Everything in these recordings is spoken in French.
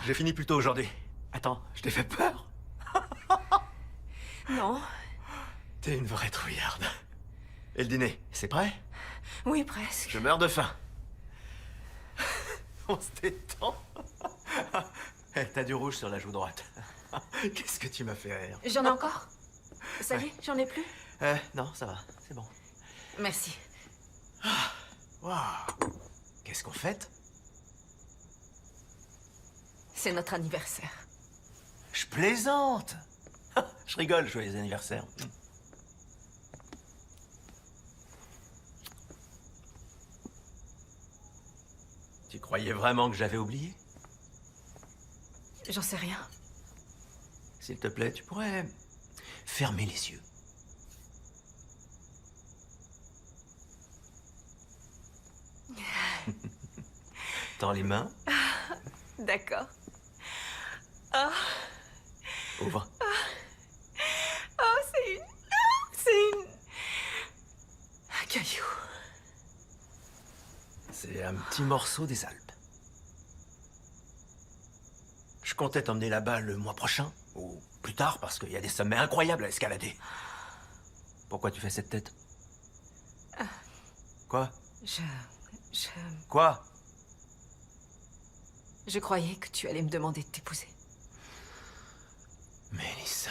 J'ai fini plus tôt aujourd'hui. Attends, je t'ai fait peur? Non. T'es une vraie trouillarde. Et le dîner, c'est prêt? Oui, presque. Je meurs de faim. On se détend. T'as du rouge sur la joue droite. Qu'est-ce que tu m'as fait rire. J'en ai encore? Ça y est, j'en ai plus? Non, ça va, c'est bon. Merci. Waouh. Qu'est-ce qu'on fête? C'est notre anniversaire. Je plaisante. Je rigole, joyeux anniversaire. Tu croyais vraiment que j'avais oublié? J'en sais rien. S'il te plaît, tu pourrais fermer les yeux. Tends les mains. D'accord. Ouvre. Oh, c'est une... Un caillou. C'est un petit morceau des Alpes. Je comptais t'emmener là-bas le mois prochain, ou plus tard, parce qu'il y a des sommets incroyables à escalader. Pourquoi tu fais cette tête? Quoi? Quoi? Je croyais que tu allais me demander de t'épouser. Mélissa...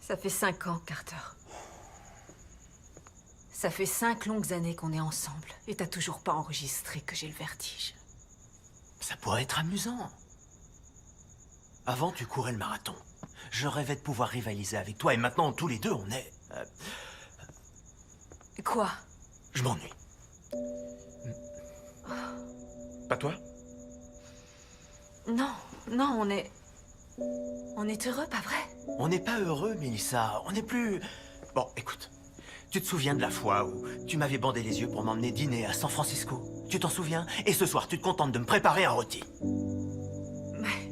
Ça fait 5 ans, Carter. Ça fait 5 longues années qu'on est ensemble, et t'as toujours pas enregistré que j'ai le vertige. Ça pourrait être amusant. Avant, tu courais le marathon. Je rêvais de pouvoir rivaliser avec toi, et maintenant, tous les deux, on est... Quoi? Je m'ennuie. Pas toi? Non, on est heureux, pas vrai? On n'est pas heureux, Mélissa. On n'est plus... Bon, écoute. Tu te souviens de la fois où tu m'avais bandé les yeux pour m'emmener dîner à San Francisco? Tu t'en souviens? Et ce soir, tu te contentes de me préparer un rôti. Mais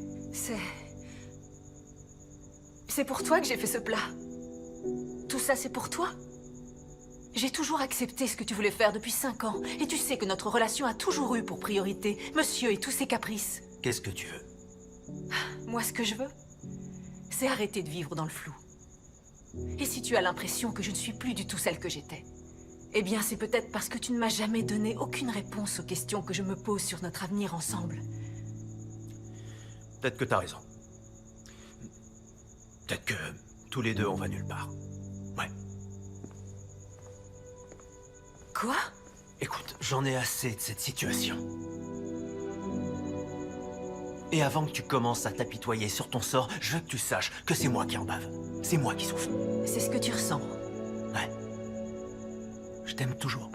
c'est pour toi que j'ai fait ce plat. Tout ça, c'est pour toi? J'ai toujours accepté ce que tu voulais faire depuis 5 ans. Et tu sais que notre relation a toujours eu pour priorité monsieur et tous ses caprices. Qu'est-ce que tu veux? Moi, ce que je veux, c'est arrêter de vivre dans le flou. Et si tu as l'impression que je ne suis plus du tout celle que j'étais, eh bien, c'est peut-être parce que tu ne m'as jamais donné aucune réponse aux questions que je me pose sur notre avenir ensemble. Peut-être que t'as raison. Peut-être que tous les deux, on va nulle part. Ouais. Quoi? Écoute, j'en ai assez de cette situation. Et avant que tu commences à t'apitoyer sur ton sort, je veux que tu saches que c'est moi qui en bave. C'est moi qui souffre. C'est ce que tu ressens. Ouais. Je t'aime toujours.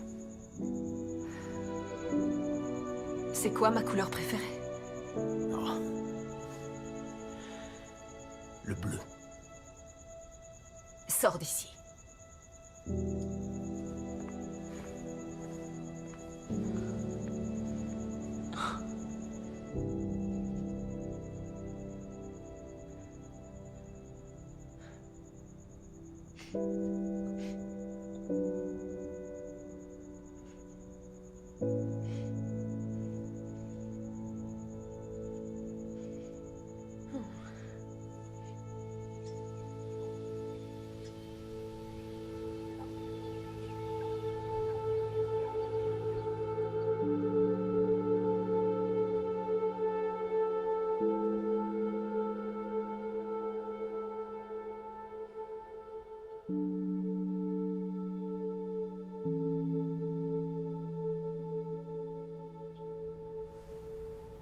C'est quoi ma couleur préférée? Oh. Le bleu. Sors d'ici.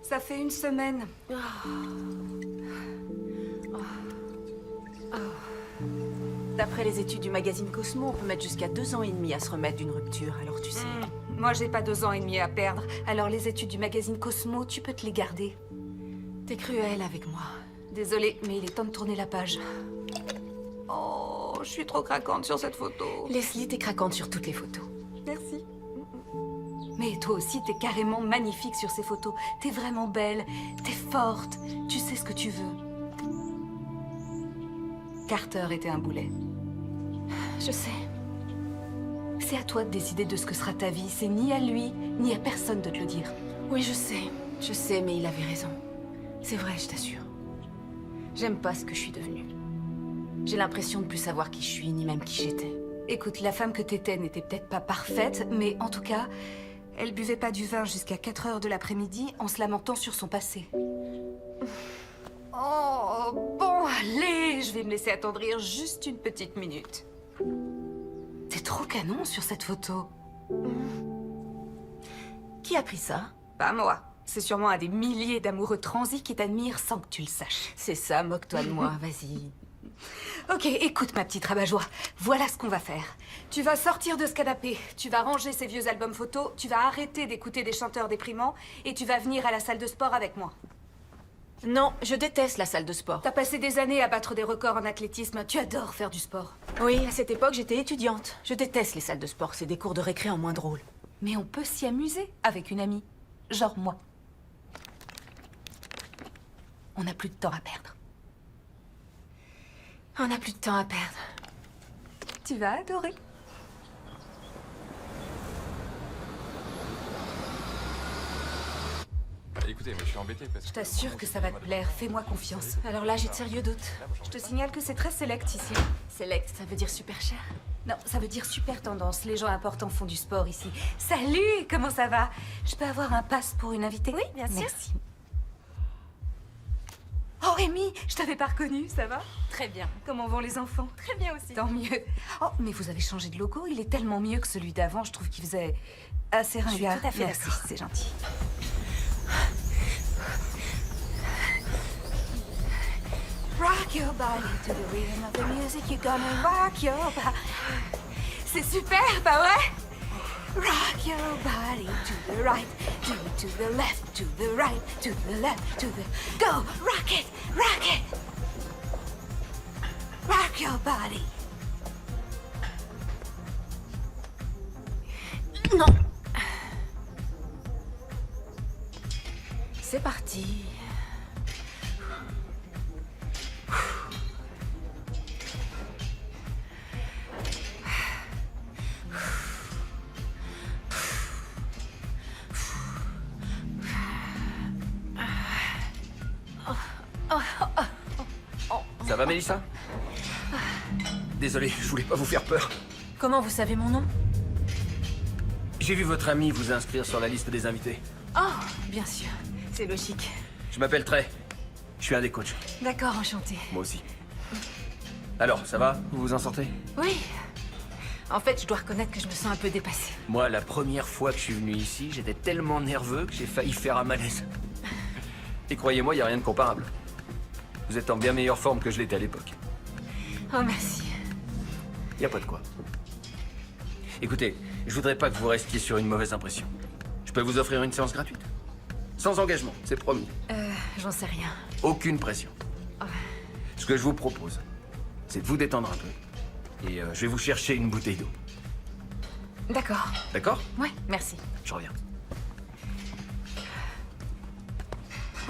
Ça fait 1 semaine. D'après les études du magazine Cosmo, on peut mettre jusqu'à 2 ans et demi à se remettre d'une rupture, alors tu sais. Moi, j'ai pas 2 ans et demi à perdre. Alors, les études du magazine Cosmo, tu peux te les garder. T'es cruelle avec moi. Désolée, mais il est temps de tourner la page. Oh, je suis trop craquante sur cette photo. Leslie, t'es craquante sur toutes les photos. Merci. Mais toi aussi, t'es carrément magnifique sur ces photos. T'es vraiment belle, t'es forte, tu sais ce que tu veux. Carter était un boulet. Je sais. c'est à toi de décider de ce que sera ta vie. C'est ni à lui, ni à personne de te le dire. Oui, je sais, mais il avait raison. C'est vrai, je t'assure. J'aime pas ce que je suis devenue. J'ai l'impression de plus savoir qui je suis, ni même qui j'étais. Écoute, la femme que t'étais n'était peut-être pas parfaite, mais en tout cas, elle buvait pas du vin jusqu'à 4 heures de l'après-midi en se lamentant sur son passé. Oh, bon, allez, je vais me laisser attendrir juste une petite minute. T'es trop canon sur cette photo. Qui a pris ça? Pas moi. C'est sûrement un des milliers d'amoureux transis qui t'admirent sans que tu le saches. C'est ça, moque-toi de moi, vas-y. Ok, écoute ma petite rabat-joie. Voilà ce qu'on va faire. Tu vas sortir de ce canapé, tu vas ranger ces vieux albums photos, tu vas arrêter d'écouter des chanteurs déprimants et tu vas venir à la salle de sport avec moi. Non, je déteste la salle de sport. T'as passé des années à battre des records en athlétisme, tu adores faire du sport. Oui, à cette époque, j'étais étudiante. Je déteste les salles de sport, c'est des cours de récré en moins drôle. Mais on peut s'y amuser avec une amie. Genre moi. On n'a plus de temps à perdre. On n'a plus de temps à perdre. Tu vas adorer. Écoutez, mais je suis embêté parce que... Je t'assure que ça va te plaire, fais-moi confiance. Alors là, j'ai de sérieux doutes. Je te signale que c'est très select ici. Select, ça veut dire super cher. Non, ça veut dire super tendance. Les gens importants font du sport ici. Salut, comment ça va? Je peux avoir un pass pour une invitée? Oui, bien sûr. Merci. Oh, Rémi, je t'avais pas reconnue, ça va? Très bien. Comment vont les enfants? Très bien aussi. Tant mieux. Oh, mais vous avez changé de logo, il est tellement mieux que celui d'avant, je trouve qu'il faisait assez ringard. Je suis tout à fait Merci, d'accord. c'est gentil. Rock your body to the rhythm of the music, you're gonna rock your body. C'est super, pas vrai? Rock your body to the right, to the left, to the right, to the left, to the... Go! Rock it! Rock it! Rock your body. Non. C'est parti. Ça va, Mélissa? Désolé, je voulais pas vous faire peur. Comment vous savez mon nom? J'ai vu votre ami vous inscrire sur la liste des invités. Oh, bien sûr. C'est logique. Je m'appelle Trey. Je suis un des coachs. D'accord, enchanté. Moi aussi. Alors, ça va? Vous vous en sortez? Oui. En fait, je dois reconnaître que je me sens un peu dépassée. Moi, la première fois que je suis venu ici, j'étais tellement nerveux que j'ai failli faire un malaise. Et croyez-moi, il n'y a rien de comparable. Vous êtes en bien meilleure forme que je l'étais à l'époque. Oh, merci. Y a pas de quoi. Écoutez, je voudrais pas que vous restiez sur une mauvaise impression. Je peux vous offrir une séance gratuite. Sans engagement, c'est promis. J'en sais rien. Aucune pression. Ce que je vous propose, c'est de vous détendre un peu. Et je vais vous chercher une bouteille d'eau. D'accord. D'accord? Ouais, merci. Je reviens.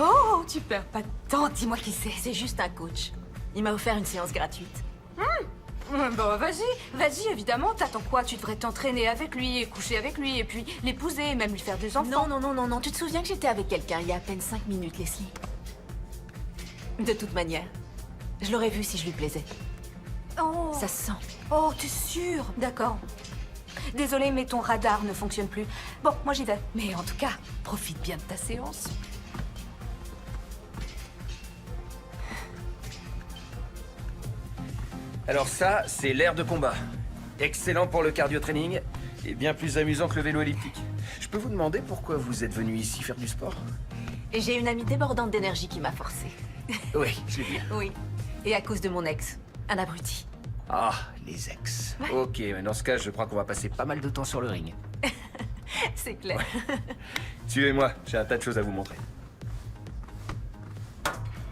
Oh, tu perds pas de temps, dis-moi qui c'est. C'est juste un coach. Il m'a offert une séance gratuite. Bon, vas-y, évidemment, t'attends quoi? Tu devrais t'entraîner avec lui, et coucher avec lui, et puis l'épouser, et même lui faire des enfants. Non. Tu te souviens que j'étais avec quelqu'un il y a à peine 5 minutes, Leslie? De toute manière, je l'aurais vu si je lui plaisais. Oh, Ça se sent. oh, t'es sûr? D'accord. Désolée, mais ton radar ne fonctionne plus. Bon, moi j'y vais. Mais en tout cas, profite bien de ta séance. Alors ça, c'est l'air de combat. Excellent pour le cardio-training et bien plus amusant que le vélo elliptique. Je peux vous demander pourquoi vous êtes venu ici faire du sport? Et j'ai une amie débordante d'énergie qui m'a forcée. Oui, je l'ai vu. Oui. Et à cause de mon ex, un abruti. Ah, les ex. Ok, mais dans ce cas, je crois qu'on va passer pas mal de temps sur le ring. C'est clair. Suivez-moi, j'ai un tas de choses à vous montrer.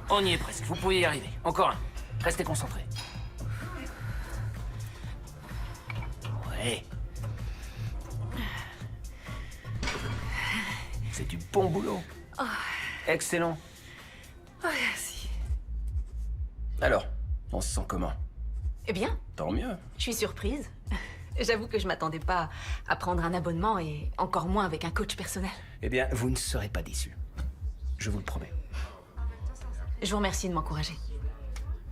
On y est presque, vous pouvez y arriver. Encore un. Restez concentrés. Ouais. C'est du bon boulot. Excellent. Oh, merci. Alors, on se sent comment? Eh bien, Tant mieux. je suis surprise. J'avoue que je m'attendais pas à prendre un abonnement et encore moins avec un coach personnel. Eh bien, vous ne serez pas déçus. Je vous le promets. Je vous remercie de m'encourager.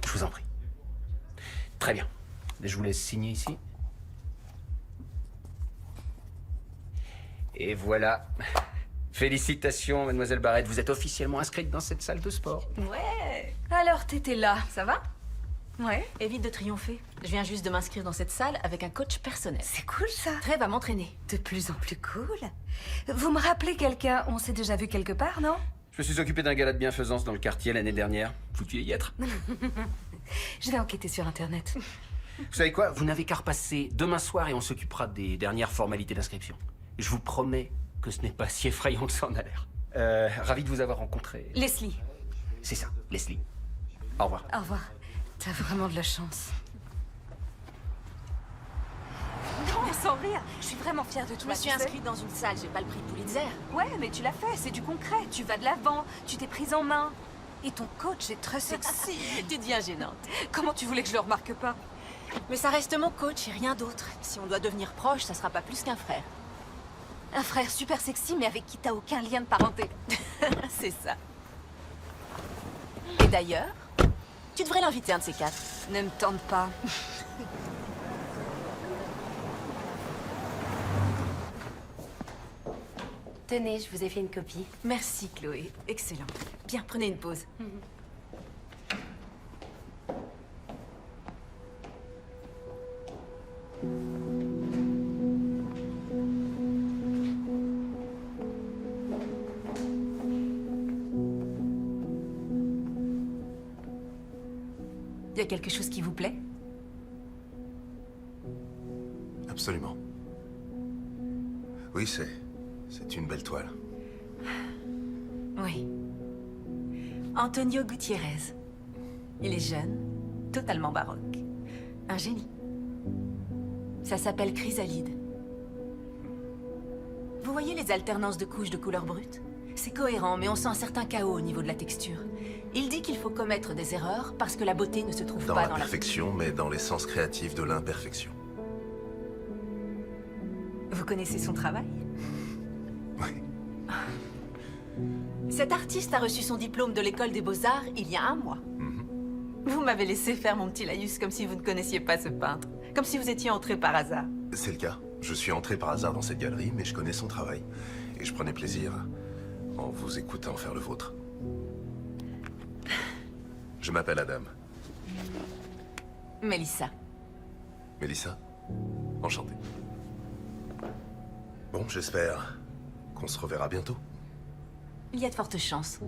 Je vous en prie. Très bien. Je vous laisse signer ici. Et voilà. Félicitations, mademoiselle Barrett. Vous êtes officiellement inscrite dans cette salle de sport. Ouais. Alors, t'étais là. Ça va? Ouais. Évite de triompher. Je viens juste de m'inscrire dans cette salle avec un coach personnel. C'est cool, ça. Trey va m'entraîner. De plus en plus cool. Vous me rappelez quelqu'un? On s'est déjà vu quelque part, non? Je me suis occupé d'un gala de bienfaisance dans le quartier l'année dernière. Vous deviez y être. Je vais enquêter sur Internet. Vous savez quoi? Vous n'avez qu'à repasser demain soir et on s'occupera des dernières formalités d'inscription. Je vous promets que ce n'est pas si effrayant que ça en a l'air. Ravi de vous avoir rencontré. Leslie. C'est ça, Leslie. Au revoir. Au revoir. T'as vraiment de la chance. Non, sans rire. Je suis vraiment fière de toi. Je me suis tu sais. inscrite dans une salle, j'ai pas le prix Pulitzer. Ouais, mais tu l'as fait. C'est du concret. Tu vas de l'avant. Tu t'es prise en main. Et ton coach est très sexy. Tu deviens gênante. Comment tu voulais que je le remarque pas? Mais ça reste mon coach et rien d'autre. Si on doit devenir proche, ça sera pas plus qu'un frère. Un frère super sexy, mais avec qui t'as aucun lien de parenté. C'est ça. Et d'ailleurs, tu devrais l'inviter un de ces quatre. Ne me tente pas. Tenez, je vous ai fait une copie. Merci Chloé, excellent. Bien, prenez une pause. Y a quelque chose qui vous plaît? Absolument. Oui, c'est une belle toile. Oui. Antonio Gutiérrez. Il est jeune, totalement baroque. Un génie. Ça s'appelle Chrysalide. Vous voyez les alternances de couches de couleur brute? C'est cohérent, mais on sent un certain chaos au niveau de la texture. Il dit qu'il faut commettre des erreurs parce que la beauté ne se trouve Dans pas la dans la... perfection, mais dans l'essence créative de l'imperfection. Vous connaissez son travail? Oui. Cet artiste a reçu son diplôme de l'école des beaux-arts il y a 1 mois. Vous m'avez laissé faire mon petit laïus comme si vous ne connaissiez pas ce peintre. Comme si vous étiez entré par hasard. C'est le cas. Je suis entré par hasard dans cette galerie, mais je connais son travail. Et je prenais plaisir en vous écoutant faire le vôtre. Je m'appelle Adam. Mélissa. Mélissa, enchanté. Bon, j'espère qu'on se reverra bientôt. Il y a de fortes chances.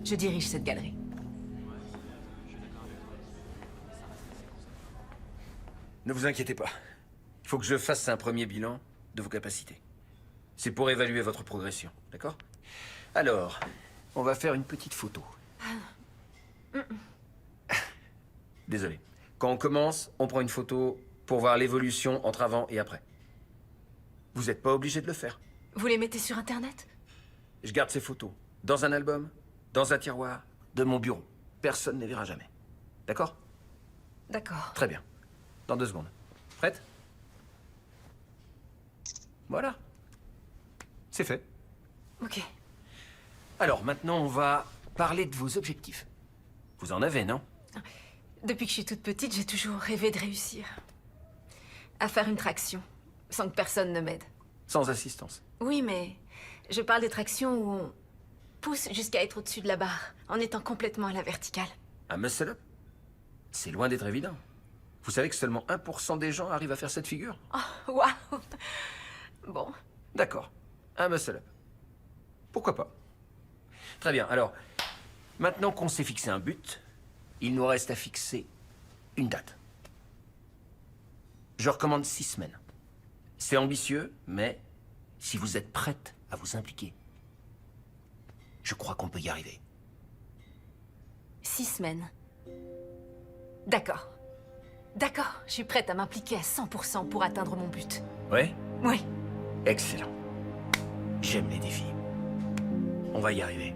Je dirige cette galerie. Ne vous inquiétez pas. Il faut que je fasse un premier bilan de vos capacités. C'est pour évaluer votre progression, d'accord? Alors, on va faire une petite photo. Désolé. Quand on commence, on prend une photo pour voir l'évolution entre avant et après. Vous n'êtes pas obligé de le faire. Vous les mettez sur Internet? Je garde ces photos dans un album, dans un tiroir, de mon bureau. Personne ne les verra jamais. D'accord? D'accord. Très bien. Dans 2 secondes. Prête? Voilà. C'est fait. Ok. Alors, maintenant, on va parler de vos objectifs. Vous en avez, non? Depuis que je suis toute petite, j'ai toujours rêvé de réussir. À faire une traction, sans que personne ne m'aide. Sans assistance. Oui, mais je parle des tractions où on pousse jusqu'à être au-dessus de la barre, en étant complètement à la verticale. Un muscle-up? C'est loin d'être évident. Vous savez que seulement 1% des gens arrivent à faire cette figure? Oh, waouh! Bon, D'accord. Un muscle-up. Pourquoi pas? Très bien. Alors, maintenant qu'on s'est fixé un but, il nous reste à fixer une date. Je recommande 6 semaines. C'est ambitieux, mais si vous êtes prête à vous impliquer, je crois qu'on peut y arriver. 6 semaines. D'accord. D'accord, je suis prête à m'impliquer à 100% pour atteindre mon but. Ouais? Oui. Excellent. J'aime les défis. On va y arriver.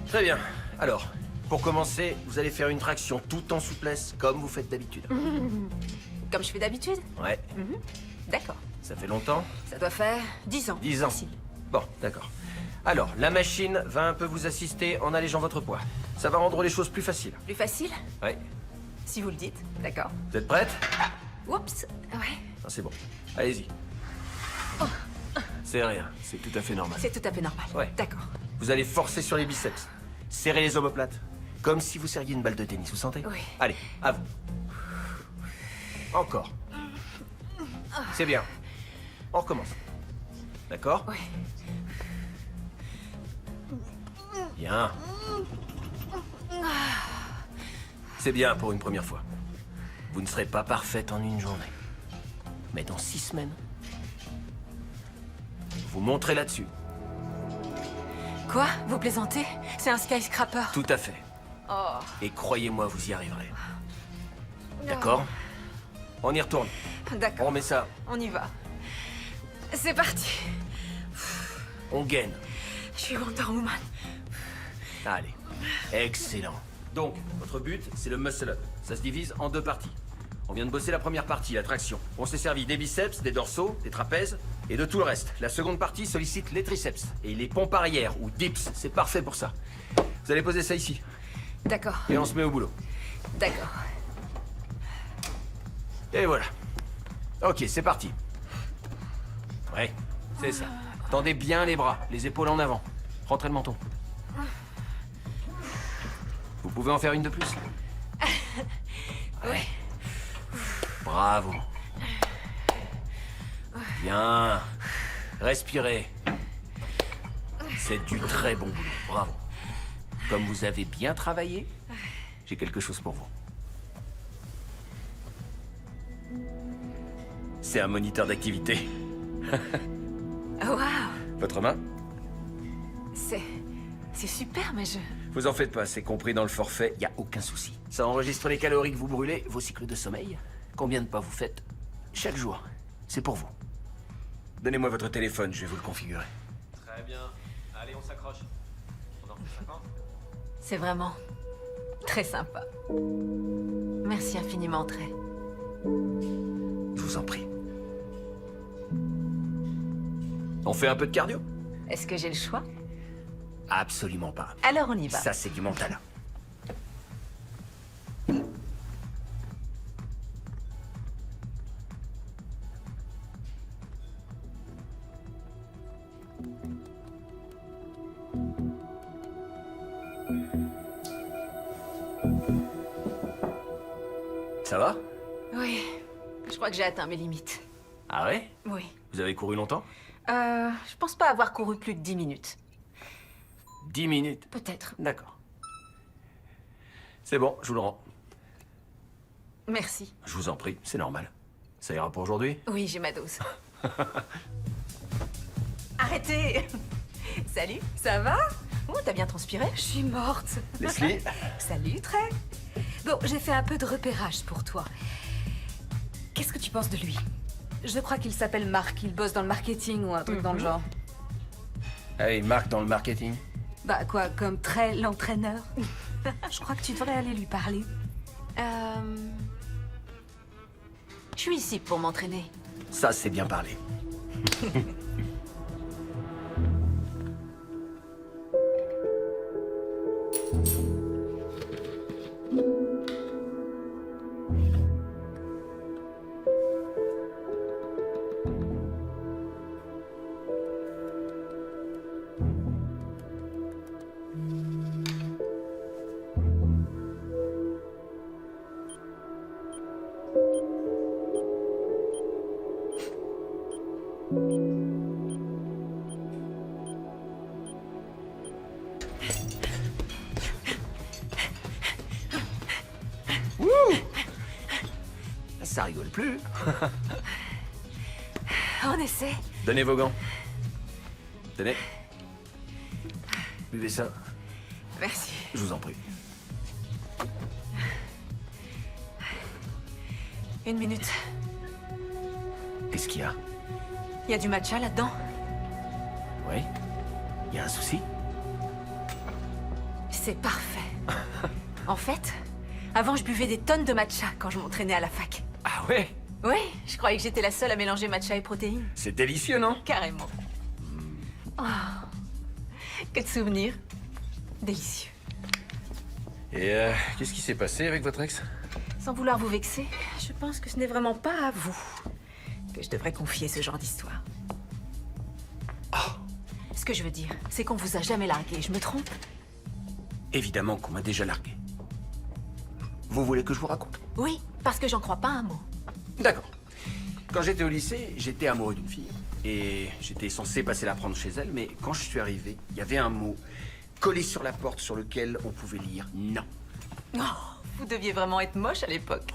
Très bien. Alors, Pour commencer, vous allez faire une traction tout en souplesse, comme vous faites d'habitude. Comme je fais d'habitude? Ouais. D'accord. Ça fait longtemps? Ça doit faire 10 ans. 10 ans. Facile. Bon, d'accord. Alors, la machine va un peu vous assister en allégeant votre poids. Ça va rendre les choses plus faciles. Plus facile? Ouais. Si vous le dites. D'accord. Vous êtes prête? Oups. Ouais. Ah, c'est bon. Allez-y. C'est rien, c'est tout à fait normal. C'est tout à fait normal. Ouais. D'accord. Vous allez forcer sur les biceps. Serrez les omoplates. Comme si vous serriez une balle de tennis, vous sentez? Oui. Allez, à vous. Encore. C'est bien. On recommence. D'accord? Oui. Bien. C'est bien pour une première fois. Vous ne serez pas parfaite en une journée. Mais dans 6 semaines, vous monterez là-dessus. Quoi? Vous plaisantez? C'est un skyscraper. Tout à fait. Oh. Et croyez-moi, vous y arriverez. D'accord? On y retourne. On D'accord. remet ça. On y va. C'est parti. On gaine. Je suis Wonder Woman. Allez. Excellent. Donc, votre but, c'est le muscle-up. Ça se divise en 2 parties. On vient de bosser la première partie, la traction. On s'est servi des biceps, des dorsaux, des trapèzes et de tout le reste. La seconde partie sollicite les triceps et les pompes arrière ou dips. C'est parfait pour ça. Vous allez poser ça ici. D'accord. Et on se met au boulot. D'accord. Et voilà. Ok, c'est parti. Ouais, c'est ça. Tendez bien les bras, les épaules en avant. Rentrez le menton. Vous pouvez en faire une de plus? Ouais. Bravo. Bien. Respirez. C'est du très bon boulot. Bravo. Comme vous avez bien travaillé, j'ai quelque chose pour vous. C'est un moniteur d'activité. Oh, waouh. Votre main? C'est super, mais je... Vous en faites pas, c'est compris dans le forfait, y a aucun souci. Ça enregistre les calories que vous brûlez, vos cycles de sommeil, combien de pas vous faites chaque jour. C'est pour vous. Donnez-moi votre téléphone, je vais vous le configurer. Très bien. Allez, on s'accroche. On en refait 50? C'est vraiment très sympa. Merci infiniment, Trey. Je vous en prie. On fait un peu de cardio? Est-ce que j'ai le choix? Absolument pas. Alors on y va. Ça, c'est du mental. Ça va? Oui, je crois que j'ai atteint mes limites. Ah ouais? Oui. Vous avez couru longtemps? Je pense pas avoir couru plus de 10 minutes. 10 minutes. Peut-être. D'accord. C'est bon, je vous le rends. Merci. Je vous en prie, c'est normal. Ça ira pour aujourd'hui? Oui, j'ai ma dose. Arrêtez. Salut, ça va? Oh, t'as bien transpiré? Je suis morte. Leslie? Salut, Trey. Bon, j'ai fait un peu de repérage pour toi. Qu'est-ce que tu penses de lui? Je crois qu'il s'appelle Marc. Il bosse dans le marketing ou un truc dans le genre. Hey, Marc dans le marketing. Bah quoi, comme Trey, l'entraîneur? Je crois que tu devrais aller lui parler. Je suis ici pour m'entraîner. Ça, c'est bien parlé. Ça rigole plus. On essaie. Donnez vos gants. Tenez. Buvez ça. Merci. Je vous en prie. 1 minute. Qu'est-ce qu'il y a? Il y a du matcha là-dedans? Oui? Il y a un souci? C'est parfait. En fait, avant, je buvais des tonnes de matcha quand je m'entraînais à la fac. Ah ouais? Oui, je croyais que j'étais la seule à mélanger matcha et protéines. C'est délicieux, non? Carrément. Oh, que de souvenirs. Délicieux. Et qu'est-ce qui s'est passé avec votre ex? Sans vouloir vous vexer, je pense que ce n'est vraiment pas à vous que je devrais confier ce genre d'histoire. Ce que je veux dire, c'est qu'on vous a jamais largué, je me trompe? Évidemment qu'on m'a déjà largué. Vous voulez que je vous raconte? Oui, parce que j'en crois pas un mot. D'accord. Quand j'étais au lycée, j'étais amoureux d'une fille. Et j'étais censé passer la prendre chez elle, mais quand je suis arrivé, il y avait un mot collé sur la porte sur lequel on pouvait lire « non ». Oh, vous deviez vraiment être moche à l'époque.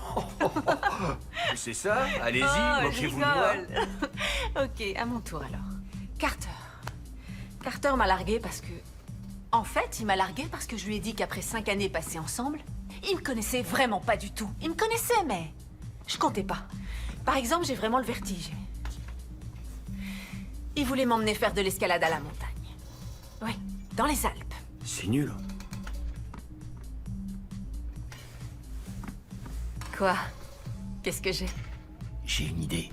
C'est ça? Allez-y, Oh, moquez-vous de je moi. rigole. Ok, à mon tour alors. Carter. Carter m'a largué parce que... En fait, il m'a largué parce que je lui ai dit qu'après 5 années passées ensemble, il me connaissait vraiment pas du tout. Il me connaissait, mais... je comptais pas. Par exemple, j'ai vraiment le vertige. Il voulait m'emmener faire de l'escalade à la montagne. Oui, dans les Alpes. C'est nul. Quoi? Qu'est-ce que j'ai? J'ai une idée.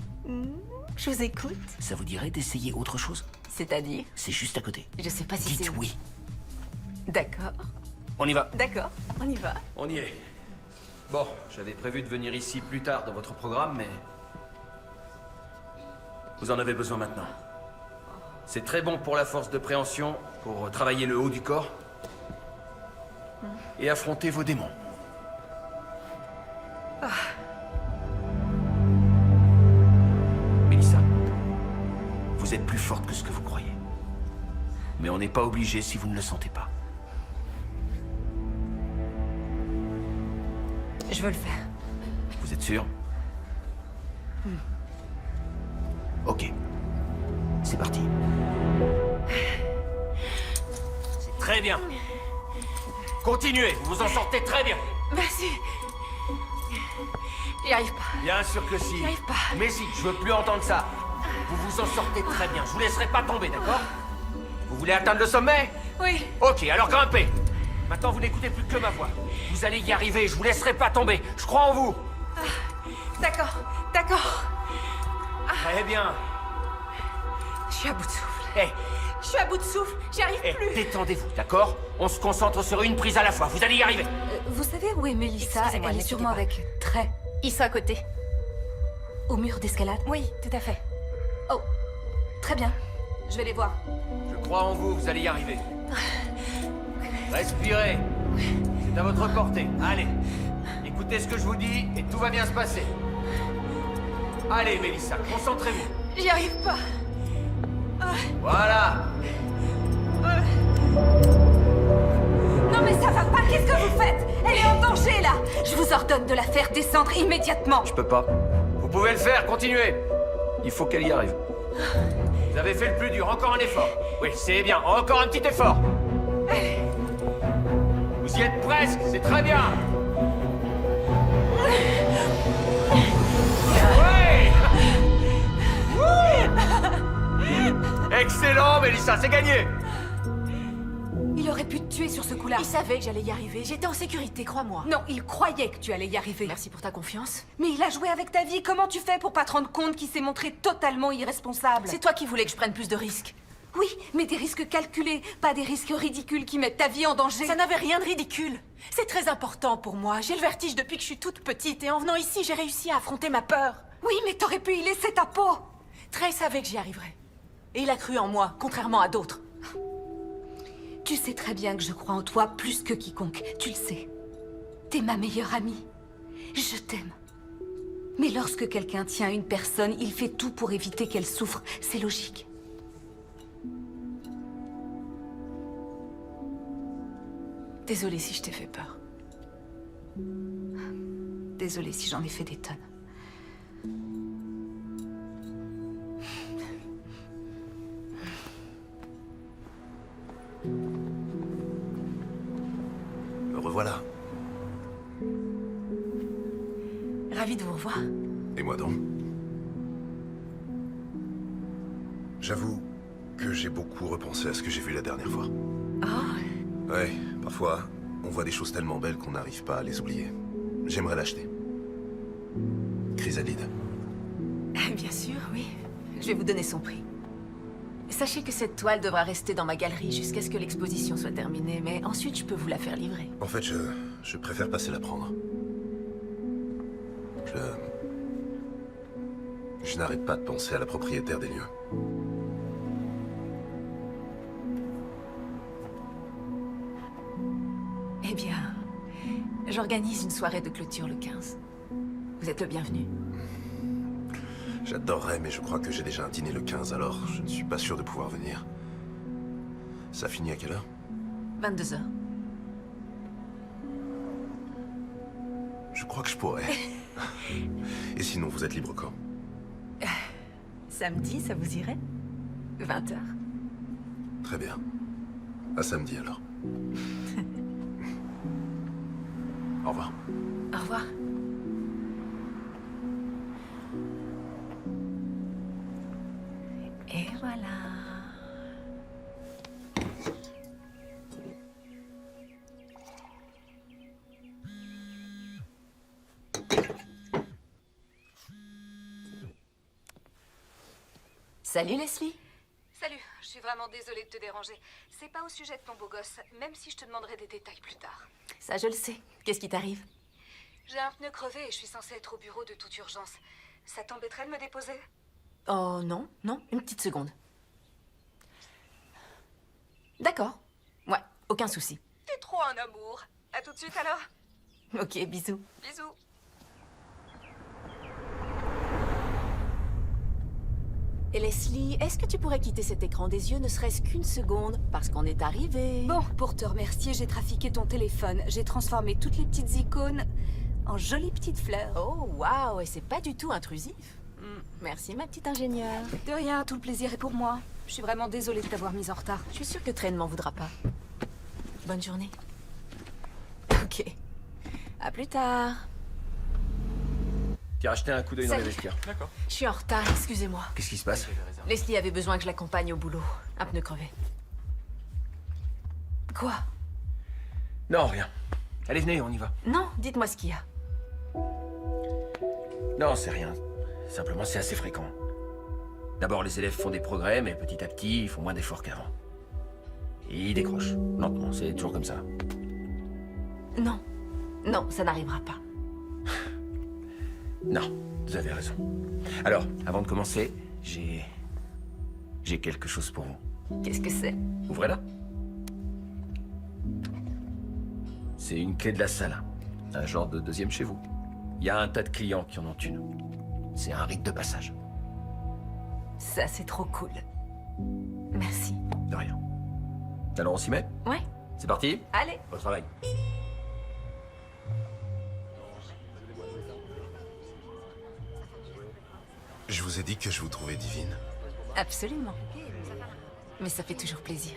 Je vous écoute. Ça vous dirait d'essayer autre chose? C'est-à-dire? C'est juste à côté. Je sais pas si c'est... Dites oui. D'accord. On y va. D'accord, on y va. On y est. Bon, j'avais prévu de venir ici plus tard dans votre programme, mais... vous en avez besoin maintenant. C'est très bon pour la force de préhension, pour travailler le haut du corps. Et affronter vos démons. Mélissa, vous êtes plus forte que ce que vous croyez. Mais on n'est pas obligé si vous ne le sentez pas. Je veux le faire. Vous êtes sûr? Ok. C'est parti. C'est très bien. Continuez, vous vous en sortez très bien. Merci. J'y arrive pas. Bien sûr que si. J'y arrive pas. Mais si, je veux plus entendre ça. Vous vous en sortez très bien. Je vous laisserai pas tomber, d'accord? Vous voulez atteindre le sommet? Oui. Ok, alors grimpez. Maintenant, vous n'écoutez plus que ma voix. Vous allez y arriver, je vous laisserai pas tomber. Je crois en vous. D'accord, d'accord. Très bien. Je suis à bout de souffle. Eh, Je suis à bout de souffle. J'y arrive plus. détendez-vous, d'accord? On se concentre sur une prise à la fois. Vous allez y arriver. Vous savez où est Mélissa? Excusez-moi, Elle est n'inquiétez sûrement pas. avec Trey. Ils sont à côté. Au mur d'escalade? Oui, tout à fait. Oh, très bien. Je vais les voir. Je crois en vous, vous allez y arriver. Respirez. C'est à votre portée. Allez. Écoutez ce que je vous dis et tout va bien se passer. Allez, Mélissa, concentrez-vous. J'y arrive pas. Voilà. Non mais ça va pas, qu'est-ce que vous faites? Elle est en danger là! Je vous ordonne de la faire descendre immédiatement! Je peux pas. Vous pouvez le faire, continuez. Il faut qu'elle y arrive. Vous avez fait le plus dur, encore un effort. Oui, c'est bien, encore un petit effort. Vous y êtes presque, c'est très bien. Ouais. Excellent, Mélissa, c'est gagné. Il aurait pu te tuer sur ce coup-là. Ils savaient que j'allais y arriver. J'étais en sécurité, crois-moi. Non, il croyait que tu allais y arriver. Merci pour ta confiance. Mais il a joué avec ta vie, comment tu fais pour pas te rendre compte qu'il s'est montré totalement irresponsable? C'est toi qui voulais que je prenne plus de risques. Oui, mais des risques calculés, pas des risques ridicules qui mettent ta vie en danger. Ça n'avait rien de ridicule. C'est très important pour moi. J'ai le vertige depuis que je suis toute petite et en venant ici, j'ai réussi à affronter ma peur. Oui, mais t'aurais pu y laisser ta peau. Trey savait que j'y arriverais. Et il a cru en moi, contrairement à d'autres. Tu sais très bien que je crois en toi plus que quiconque, tu le sais. T'es ma meilleure amie. Je t'aime. Mais lorsque quelqu'un tient à une personne, il fait tout pour éviter qu'elle souffre. C'est logique. Désolée si je t'ai fait peur. Désolée si j'en ai fait des tonnes. Me revoilà. Ravie de vous revoir. Et moi donc? J'avoue que j'ai beaucoup repensé à ce que j'ai vu la dernière fois. Oh, Ouais, parfois, On voit des choses tellement belles qu'on n'arrive pas à les oublier. J'aimerais l'acheter. Chrysalide. Bien sûr, oui. Je vais vous donner son prix. Sachez que cette toile devra rester dans ma galerie jusqu'à ce que l'exposition soit terminée, mais ensuite je peux vous la faire livrer. En fait, je préfère passer la prendre. Je n'arrête pas de penser à la propriétaire des lieux. Eh bien, j'organise une soirée de clôture le 15. Vous êtes le bienvenu. J'adorerais, mais je crois que j'ai déjà un dîner le 15, alors je ne suis pas sûr de pouvoir venir. Ça finit à quelle heure? 22 heures. Je crois que je pourrais. Et sinon, vous êtes libre quand? Samedi, ça vous irait 20 heures. Très bien. À samedi, alors. Au revoir. Au revoir. Et voilà. Salut Leslie. Salut, je suis vraiment désolée de te déranger. C'est pas au sujet de ton beau gosse, même si je te demanderai des détails plus tard. Ça je le sais. Qu'est-ce qui t'arrive? J'ai un pneu crevé et je suis censée être au bureau de toute urgence. Ça t'embêterait de me déposer? Oh non, non, une petite seconde. D'accord. Ouais, aucun souci. T'es trop un amour. À tout de suite alors. Ok, bisous. Bisous. Et Leslie, est-ce que tu pourrais quitter cet écran des yeux ne serait-ce qu'une seconde? Parce qu'on est arrivé. Bon, pour te remercier, j'ai trafiqué ton téléphone. J'ai transformé toutes les petites icônes en jolies petites fleurs. Oh, waouh, et c'est pas du tout intrusif. Merci, ma petite ingénieure. De rien, tout le plaisir est pour moi. Je suis vraiment désolée de t'avoir mise en retard. Je suis sûre que Tren m'en voudra pas. Bonne journée. Ok. À plus tard. Tu as acheté un coup d'œil dans les Salut. vestiaires. D'accord. Je suis en retard, excusez-moi. Qu'est-ce qui se passe? Leslie avait besoin que je l'accompagne au boulot. Un pneu crevé. Quoi? Non, rien. Allez, venez, on y va. Non, dites-moi ce qu'il y a. Non, c'est rien. Simplement, c'est assez fréquent. D'abord, les élèves font des progrès, mais petit à petit, ils font moins d'efforts qu'avant. Et ils décrochent. Lentement, c'est toujours comme ça. Non. Non, ça n'arrivera pas. Non, vous avez raison. Alors, avant de commencer, j'ai quelque chose pour vous. Qu'est-ce que c'est? Ouvrez-la. C'est une clé de la salle. Un genre de deuxième chez vous. Il y a un tas de clients qui en ont une. C'est un rite de passage. Ça, c'est trop cool. Merci. De rien. Alors, on s'y met? Ouais. C'est parti? Allez. Au travail. Je vous ai dit que je vous trouvais divine. Absolument. Mais ça fait toujours plaisir.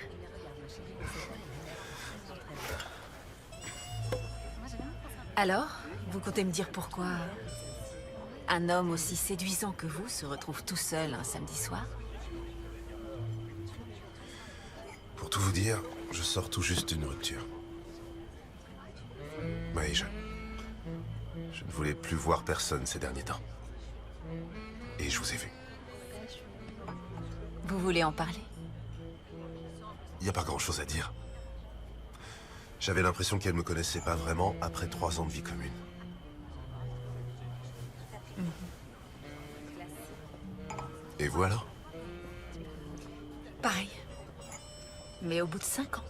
Alors, vous comptez me dire pourquoi un homme aussi séduisant que vous se retrouve tout seul un samedi soir? Pour tout vous dire, je sors tout juste d'une rupture. Oui, je ne voulais plus voir personne ces derniers temps. Et je vous ai vu. Vous voulez en parler? Il n'y a pas grand-chose à dire. J'avais l'impression qu'elle me connaissait pas vraiment après 3 ans de vie commune. Et vous alors? Pareil. Mais au bout de 5 ans.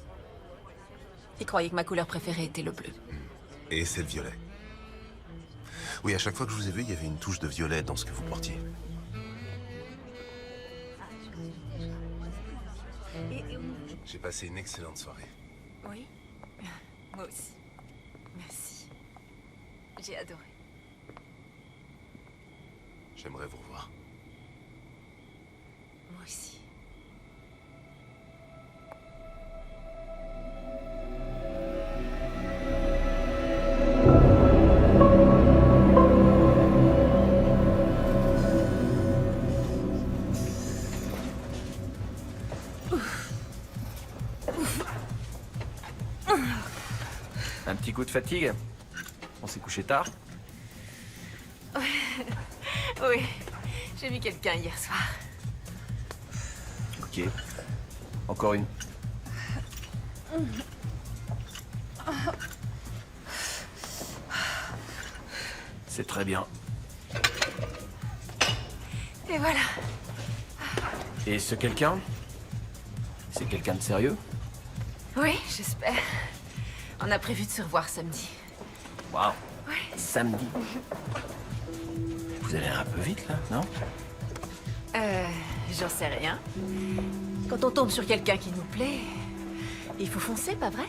Il croyait que ma couleur préférée était le bleu. Et c'est le violet. Oui, à chaque fois que je vous ai vu, il y avait une touche de violet dans ce que vous portiez. J'ai passé une excellente soirée. Oui. Moi aussi. Merci. J'ai adoré. J'aimerais vous revoir. Moi aussi. coup de fatigue? On s'est couché tard? Oui, j'ai vu quelqu'un hier soir. Ok. Encore une. C'est très bien. Et voilà. Et ce quelqu'un? C'est quelqu'un de sérieux? Oui, j'espère. On a prévu de se revoir samedi. Waouh. Samedi. Vous allez un peu vite, là, non? J'en sais rien. Quand on tombe sur quelqu'un qui nous plaît, il faut foncer, pas vrai?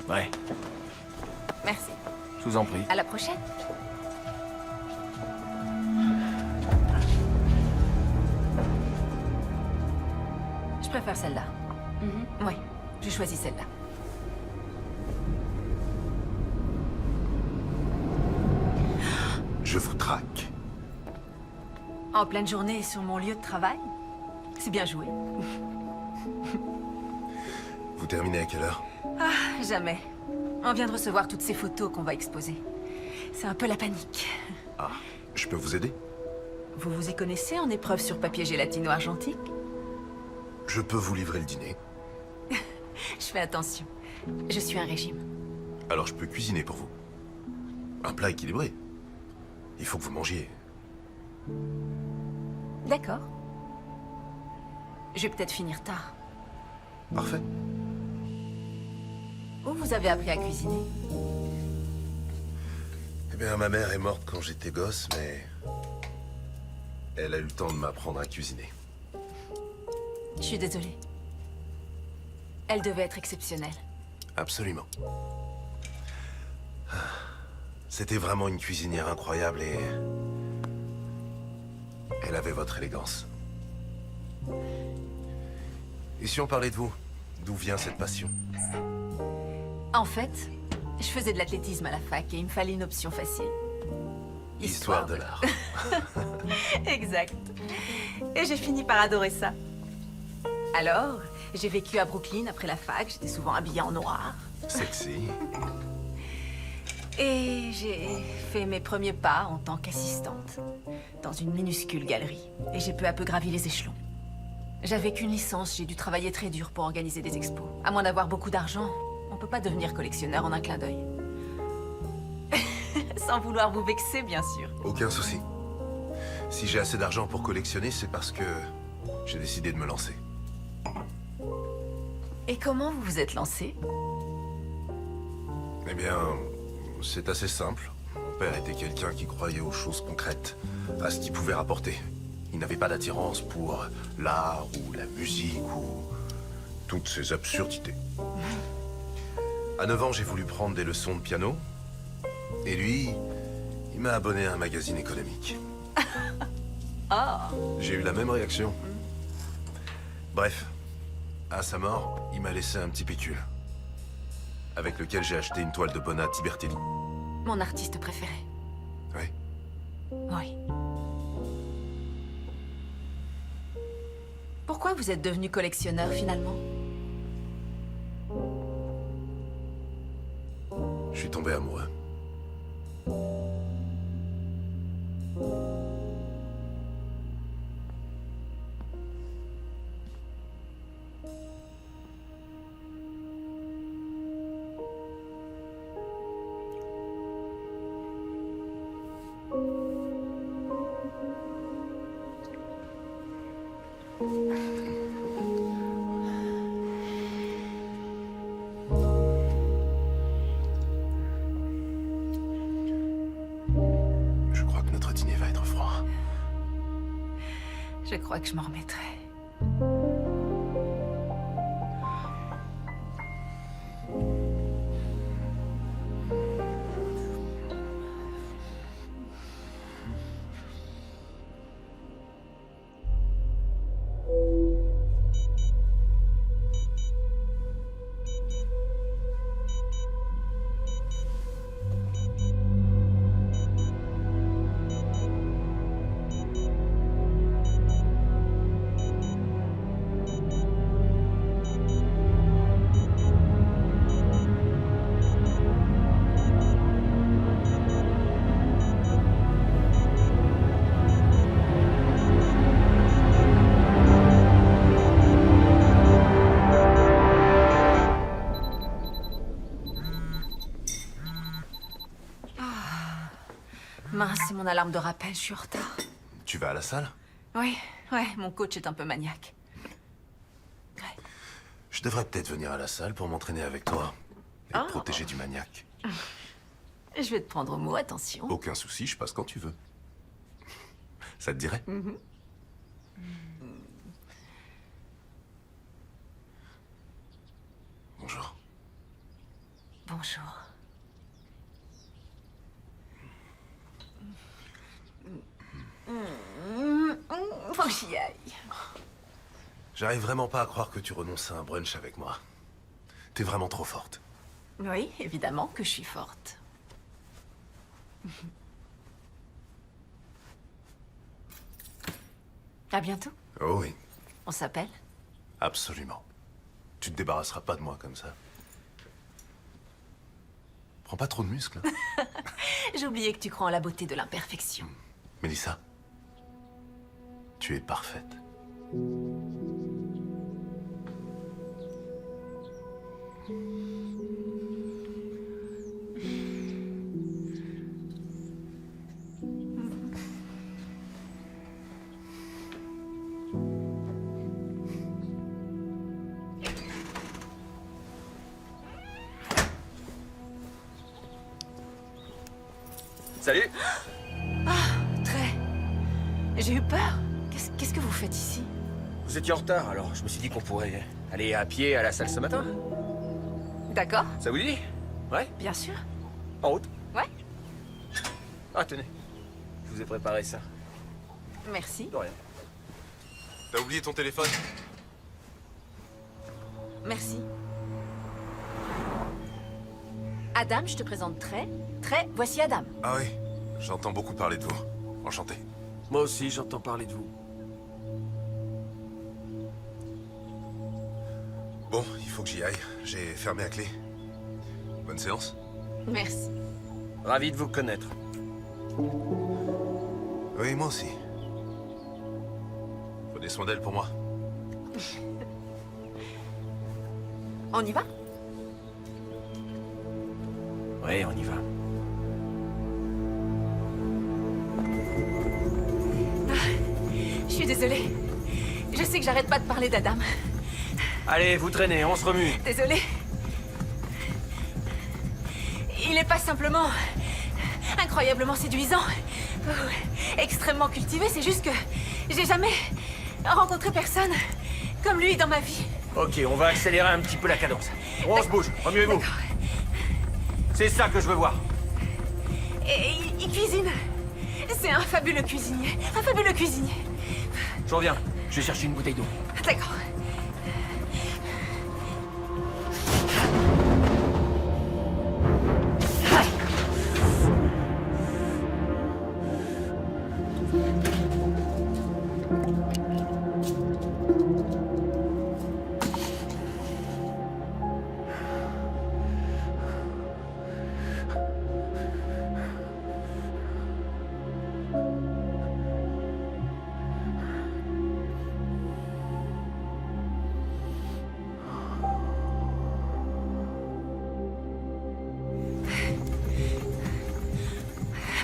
Ouais, Merci. je vous en prie. À la prochaine. Je préfère celle-là. Oui, j'ai choisi celle-là. Je vous traque. En pleine journée sur mon lieu de travail? C'est bien joué. Vous terminez à quelle heure? Jamais. On vient de recevoir toutes ces photos qu'on va exposer. C'est un peu la panique. Ah, je peux vous aider? Vous vous y connaissez en épreuve sur papier gélatino-argentique? Je peux vous livrer le dîner. Je fais attention. Je suis un régime. Alors je peux cuisiner pour vous. Un plat équilibré. Il faut que vous mangiez. D'accord. Je vais peut-être finir tard. Parfait. Où vous avez appris à cuisiner? Eh bien, ma mère est morte quand j'étais gosse, mais... elle a eu le temps de m'apprendre à cuisiner. Je suis désolée. Elle devait être exceptionnelle. Absolument. C'était vraiment une cuisinière incroyable et... elle avait votre élégance. Et si on parlait de vous, d'où vient cette passion? En fait, je faisais de l'athlétisme à la fac et il me fallait une option facile. Histoire de l'art. Exact. Et j'ai fini par adorer ça. Alors, j'ai vécu à Brooklyn après la fac, j'étais souvent habillée en noir. Sexy. Et j'ai fait mes premiers pas en tant qu'assistante dans une minuscule galerie. Et j'ai peu à peu gravi les échelons. J'avais qu'une licence, j'ai dû travailler très dur pour organiser des expos. À moins d'avoir beaucoup d'argent, on peut pas devenir collectionneur en un clin d'œil. Sans vouloir vous vexer, bien sûr. Aucun souci. Si j'ai assez d'argent pour collectionner, c'est parce que j'ai décidé de me lancer. Et comment vous vous êtes lancé? Eh bien, c'est assez simple. Mon père était quelqu'un qui croyait aux choses concrètes, à ce qu'il pouvait rapporter. Il n'avait pas d'attirance pour l'art ou la musique ou toutes ces absurdités. À 9 ans, j'ai voulu prendre des leçons de piano. Et lui, il m'a abonné à un magazine économique. J'ai eu la même réaction. Bref, à sa mort, il m'a laissé un petit pécule, avec lequel j'ai acheté une toile de Bona Tibertelli. Mon artiste préféré. Oui. Oui. Pourquoi vous êtes devenu collectionneur finalement? Je suis tombé amoureux. Je crois que notre dîner va être froid. Je crois que je m'en remettrai. Mince, c'est mon alarme de rappel, je suis en retard. Tu vas à la salle? Oui, mon coach est un peu maniaque. Ouais. Je devrais peut-être venir à la salle pour m'entraîner avec toi. Et te protéger du maniaque. Je vais te prendre au mot, attention. Aucun souci, je passe quand tu veux. Ça te dirait? Bonjour. Bonjour. Faut que j'y aille. J'arrive vraiment pas à croire que tu renonces à un brunch avec moi. T'es vraiment trop forte. Oui, évidemment que je suis forte. À bientôt. Oh oui, On s'appelle? absolument. Tu te débarrasseras pas de moi comme ça. Prends pas trop de muscles. Hein. J'ai oublié que tu crois en la beauté de l'imperfection. Mélissa, tu es parfaite. Salut. Très. J'ai eu peur. Qu'est-ce que vous faites ici? Vous étiez en retard, alors je me suis dit qu'on pourrait aller à pied à la salle ce matin. D'accord, Ça vous dit? Ouais. bien sûr. En route. Ouais, Ah, tenez. Je vous ai préparé ça. merci. De rien. T'as oublié ton téléphone? Merci. Adam, je te présente Trey. Trey, voici Adam. Ah oui, j'entends beaucoup parler de vous. Enchanté. Moi aussi, j'entends parler de vous. Bon, il faut que j'y aille. J'ai fermé à clé. Bonne séance. Merci. Ravi de vous connaître. Oui, moi aussi. Prenez soin d'elle pour moi. On y va? Ouais, on y va. Je suis désolée. Je sais que j'arrête pas de parler d'Adam. Allez, vous traînez, on se remue. Désolée. Il est pas simplement incroyablement séduisant, extrêmement cultivé, c'est juste que j'ai jamais rencontré personne comme lui dans ma vie. Ok, on va accélérer un petit peu la cadence. On se bouge, remuez-vous. D'accord. C'est ça que je veux voir. Et il cuisine. C'est un fabuleux cuisinier. Un fabuleux cuisinier. Je reviens, je vais chercher une bouteille d'eau. D'accord.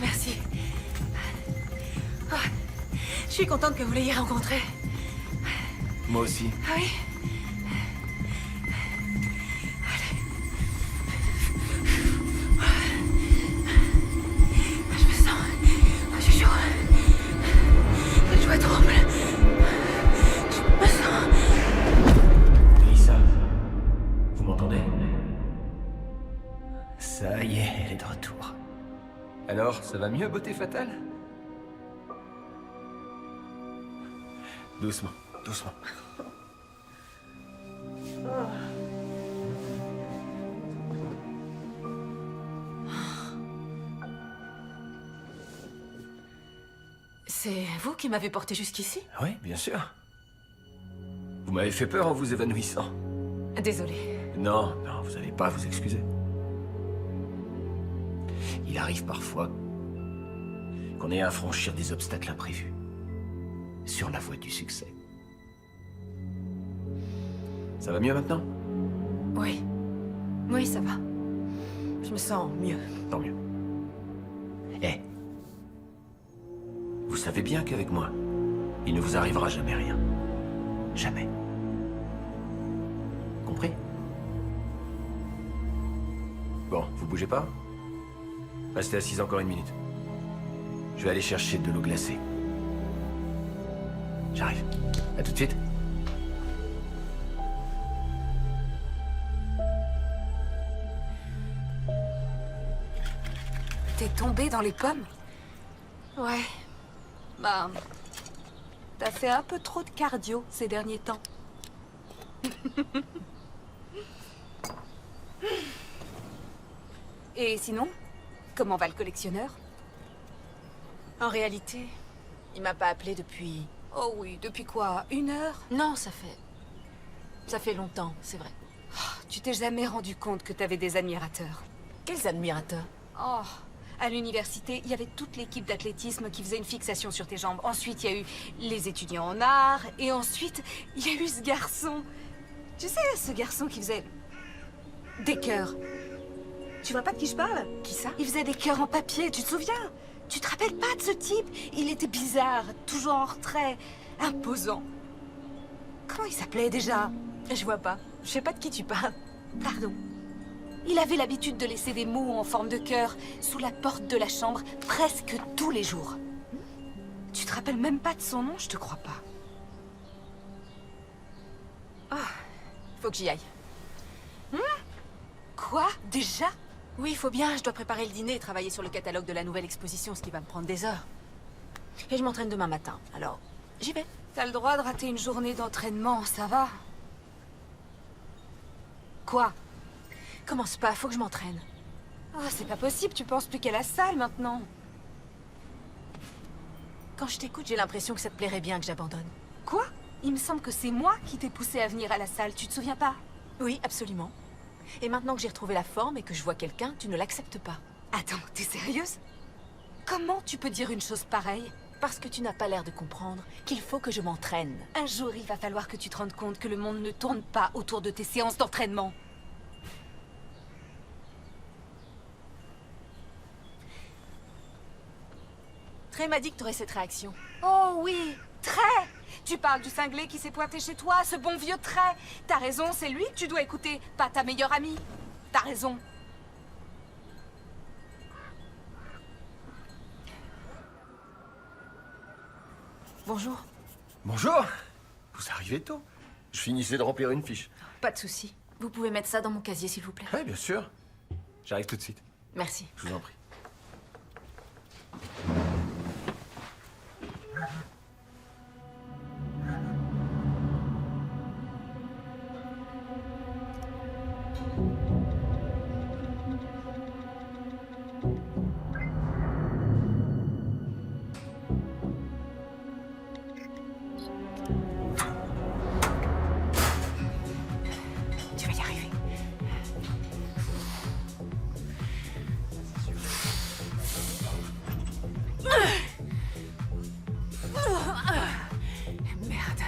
Merci. Ah, je suis contente que vous l'ayez rencontré. Moi aussi. Ah oui? Je me sens... J'ai chaud. Les joues tremblent. Je me sens... Mélissa, vous m'entendez? Ça y est, elle est de retour. Alors, ça va mieux, beauté fatale? Doucement, doucement. C'est vous qui m'avez porté jusqu'ici? Oui, bien sûr. Vous m'avez fait peur en vous évanouissant. Désolée. Non, non, vous n'allez pas à vous excuser. Il arrive parfois qu'on ait à franchir des obstacles imprévus sur la voie du succès. Ça va mieux maintenant? Oui. Oui, ça va. Je me sens mieux. Tant mieux. Eh, Vous savez bien qu'avec moi, il ne vous arrivera jamais rien. Jamais. Compris? Bon, vous bougez pas? Restez assise encore une minute. Je vais aller chercher de l'eau glacée. J'arrive. À tout de suite. T'es tombé dans les pommes? Ouais. Bah... T'as fait un peu trop de cardio ces derniers temps. Et sinon, comment va le collectionneur? En réalité, il m'a pas appelé depuis... Oh oui, depuis quoi? 1 heure? Non, ça fait longtemps, c'est vrai. Tu t'es jamais rendu compte que t'avais des admirateurs? Quels admirateurs? Oh, à l'université, il y avait toute l'équipe d'athlétisme qui faisait une fixation sur tes jambes. Ensuite, il y a eu les étudiants en art. Et ensuite, il y a eu ce garçon. Tu sais, ce garçon qui faisait... des cœurs. Tu vois pas de qui je parle? Qui ça? Il faisait des cœurs en papier, tu te souviens? Tu te rappelles pas de ce type? Il était bizarre, toujours en retrait, imposant. Comment il s'appelait déjà? Je vois pas. Je sais pas de qui tu parles. Pardon. Il avait l'habitude de laisser des mots en forme de cœur sous la porte de la chambre presque tous les jours. Tu te rappelles même pas de son nom? Je te crois pas. Faut que j'y aille. Quoi? Déjà? Oui, il faut bien. Je dois préparer le dîner et travailler sur le catalogue de la nouvelle exposition, ce qui va me prendre des heures. Et je m'entraîne demain matin. Alors, j'y vais. T'as le droit de rater une journée d'entraînement, ça va? Quoi? Commence pas, faut que je m'entraîne. Ah, c'est pas possible, tu penses plus qu'à la salle maintenant. Quand je t'écoute, j'ai l'impression que ça te plairait bien que j'abandonne. Quoi? Il me semble que c'est moi qui t'ai poussé à venir à la salle, tu te souviens pas? Oui, absolument. Et maintenant que j'ai retrouvé la forme et que je vois quelqu'un, tu ne l'acceptes pas. Attends, t'es sérieuse? Comment tu peux dire une chose pareille? Parce que tu n'as pas l'air de comprendre qu'il faut que je m'entraîne. Un jour, il va falloir que tu te rendes compte que le monde ne tourne pas autour de tes séances d'entraînement. Trey m'a dit que tu aurais cette réaction. Oh oui, Trey! Tu parles du cinglé qui s'est pointé chez toi, ce bon vieux Trey. T'as raison, c'est lui que tu dois écouter, pas ta meilleure amie. T'as raison. Bonjour. Bonjour. Vous arrivez tôt. Je finissais de remplir une fiche. Pas de souci. Vous pouvez mettre ça dans mon casier, s'il vous plaît. Oui, bien sûr. J'arrive tout de suite. Merci. Je vous en prie. Tu vas y arriver. Merde.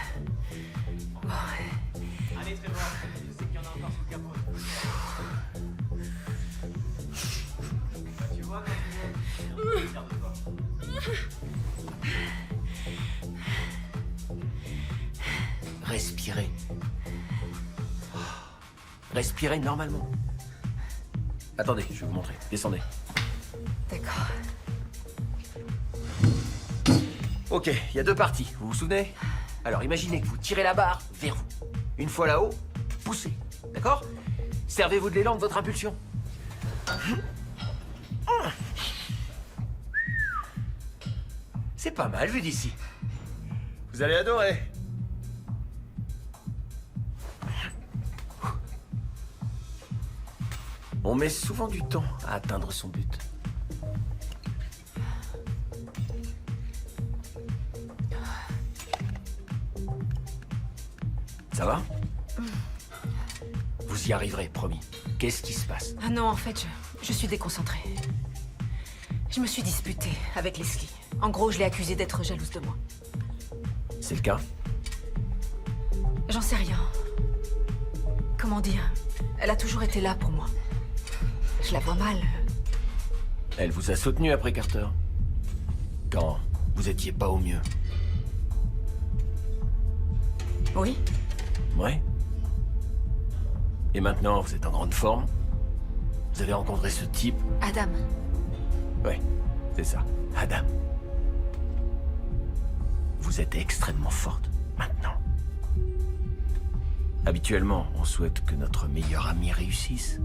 Bon. Allez, Trevor, je sais qu'il y en a encore sous le capot. Bah, tu vois, quand tu veux, on est fiers de toi. Respirez. Respirez normalement. Attendez, je vais vous montrer. Descendez. D'accord. Ok, il y a 2 parties, vous vous souvenez? Alors imaginez que vous tirez la barre vers vous. Une fois là-haut, poussez. D'accord? Servez-vous de l'élan de votre impulsion. C'est pas mal vu d'ici. Vous allez adorer. On met souvent du temps à atteindre son but. Ça va? Vous y arriverez, promis. Qu'est-ce qui se passe? Ah non, en fait, je suis déconcentrée. Je me suis disputée avec Leslie. En gros, je l'ai accusée d'être jalouse de moi. C'est le cas? J'en sais rien. Comment dire? Elle a toujours été là pour moi. Je la vois mal. Elle vous a soutenu après Carter. Quand vous étiez pas au mieux. Oui? Ouais. Et maintenant, vous êtes en grande forme. Vous avez rencontré ce type. Adam. Ouais, c'est ça. Adam. Vous êtes extrêmement forte, maintenant. Habituellement, on souhaite que notre meilleur ami réussisse.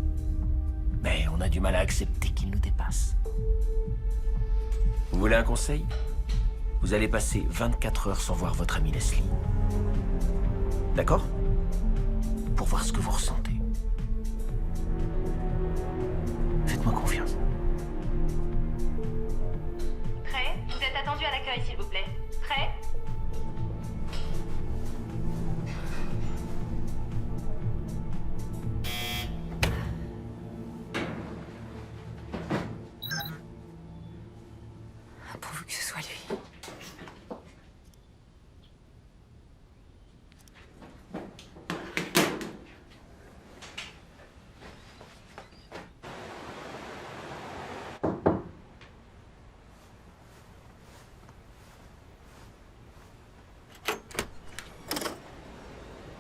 Mais on a du mal à accepter qu'il nous dépasse. Vous voulez un conseil? Vous allez passer 24 heures sans voir votre ami Leslie. D'accord? Pour voir ce que vous ressentez. Faites-moi confiance. Prêt? Vous êtes attendu à l'accueil, s'il vous plaît. Prêt? Pourvu que ce soit lui.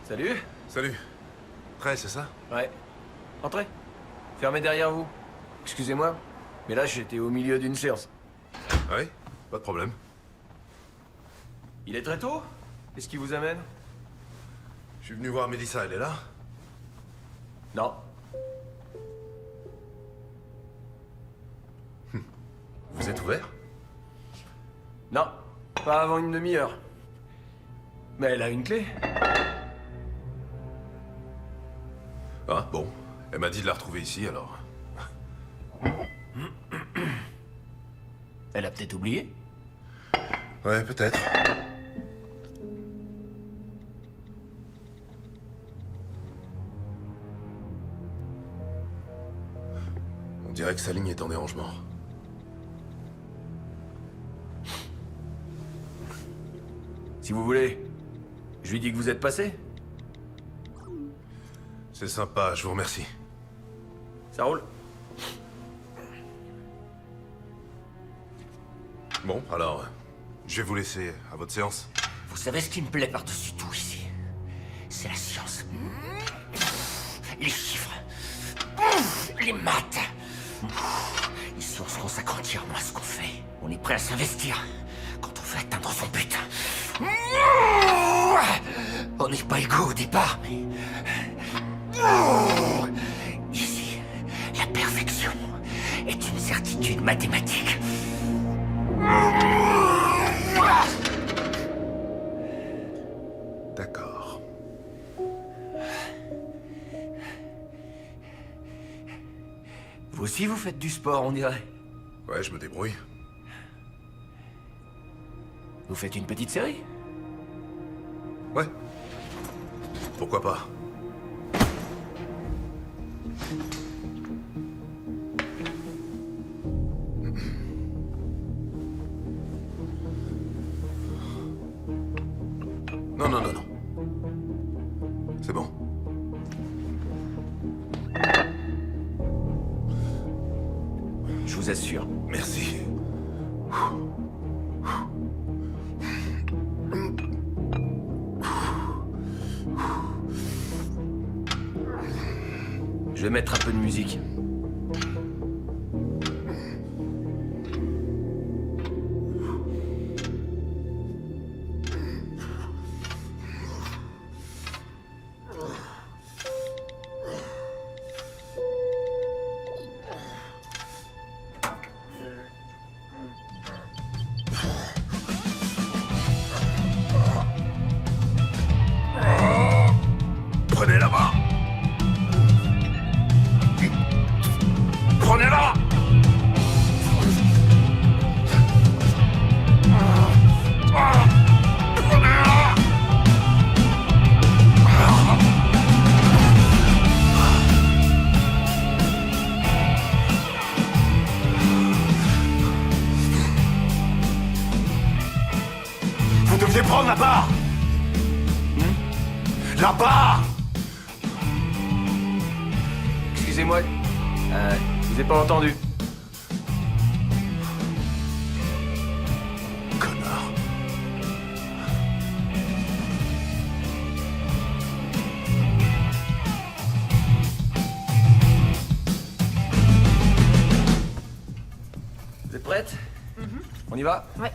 Salut? Salut. Prêt, c'est ça? Ouais. Entrez. Fermez derrière vous. Excusez-moi, mais là j'étais au milieu d'une séance. Oui, pas de problème. Il est très tôt? Qu'est-ce qui vous amène? Je suis venu voir Mélissa, elle est là? Non. Vous êtes ouvert? Non. Pas avant une demi-heure. Mais elle a une clé. Ah, bon. Elle m'a dit de la retrouver ici, alors. Elle a peut-être oublié. Ouais, peut-être. On dirait que sa ligne est en dérangement. Si vous voulez, je lui dis que vous êtes passé. C'est sympa, je vous remercie. Ça roule? Bon, alors, je vais vous laisser à votre séance. Vous savez ce qui me plaît par-dessus tout ici? C'est la science. Les chiffres. Les maths. Ici, on se consacre entièrement à ce qu'on fait. On est prêt à s'investir quand on veut atteindre son but. On n'est pas égaux au départ, mais... Ici, la perfection est une certitude mathématique. D'accord. Vous aussi, vous faites du sport, on dirait. Ouais, je me débrouille. Vous faites une petite série? Ouais. Pourquoi pas? Non, non, non, non. C'est bon. Je vous assure. Merci. Je vais mettre un peu de musique. Prenez la main. Prenez-la. Prenez-la. Vous deviez prendre la barre. La barre. Excusez-moi. Je vous ai pas entendu. Connard. Vous êtes prête? On y va? Ouais,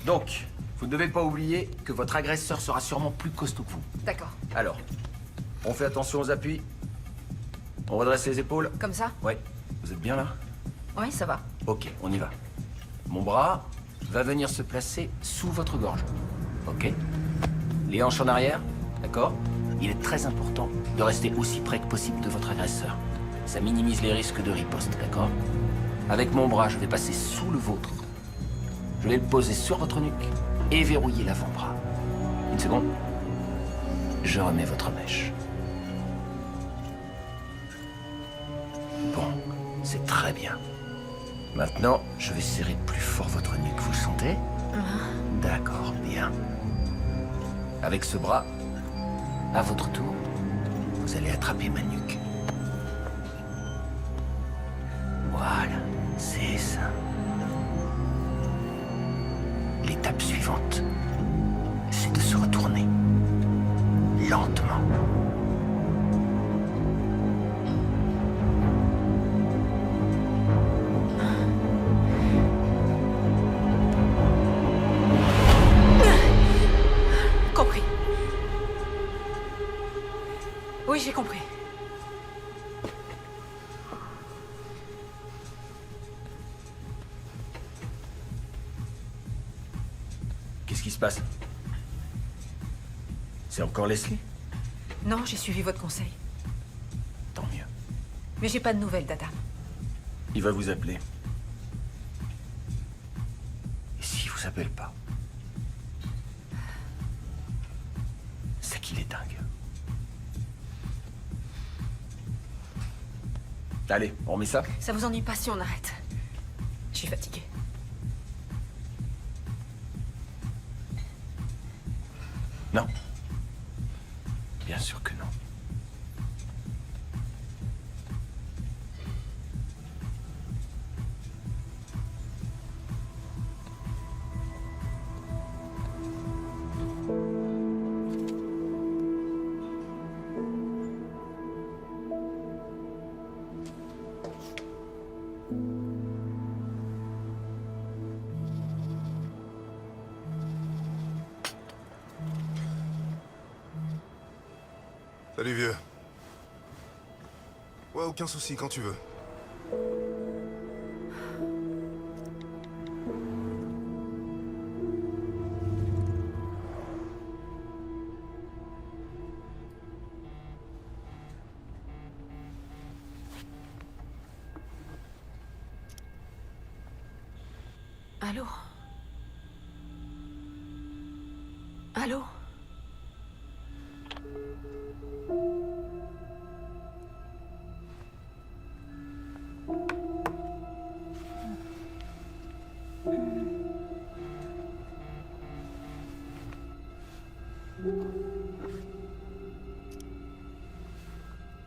Donc, vous ne devez pas oublier que votre agresseur sera sûrement plus costaud que vous. d'accord. Alors, on fait attention aux appuis. On redresse les épaules. Comme ça? Ouais. Vous êtes bien là? Oui, ça va. Ok, on y va. Mon bras va venir se placer sous votre gorge. Ok? Les hanches en arrière, d'accord? Il est très important de rester aussi près que possible de votre agresseur. Ça minimise les risques de riposte, d'accord? Avec mon bras, je vais passer sous le vôtre. Je vais le poser sur votre nuque et verrouiller l'avant-bras. Une seconde. Je remets votre mèche. Bon, c'est très bien. Maintenant, je vais serrer plus fort votre nuque, vous le sentez? D'accord, bien. Avec ce bras, à votre tour, vous allez attraper ma nuque. Voilà, c'est ça. L'étape suivante, c'est de se retourner. Lentement. Compris. Oui, j'ai compris. Qu'est-ce qui se passe? C'est encore Leslie? Non, j'ai suivi votre conseil. Tant mieux. Mais j'ai pas de nouvelles d'Adam. Il va vous appeler. Et s'il vous appelle pas, c'est qu'il est dingue. Allez, on remet ça? Ça vous ennuie pas si on arrête? Je suis fatiguée. Non. Bien sûr que non. Salut, vieux. Ouais, aucun souci, quand tu veux. Allô? Allô?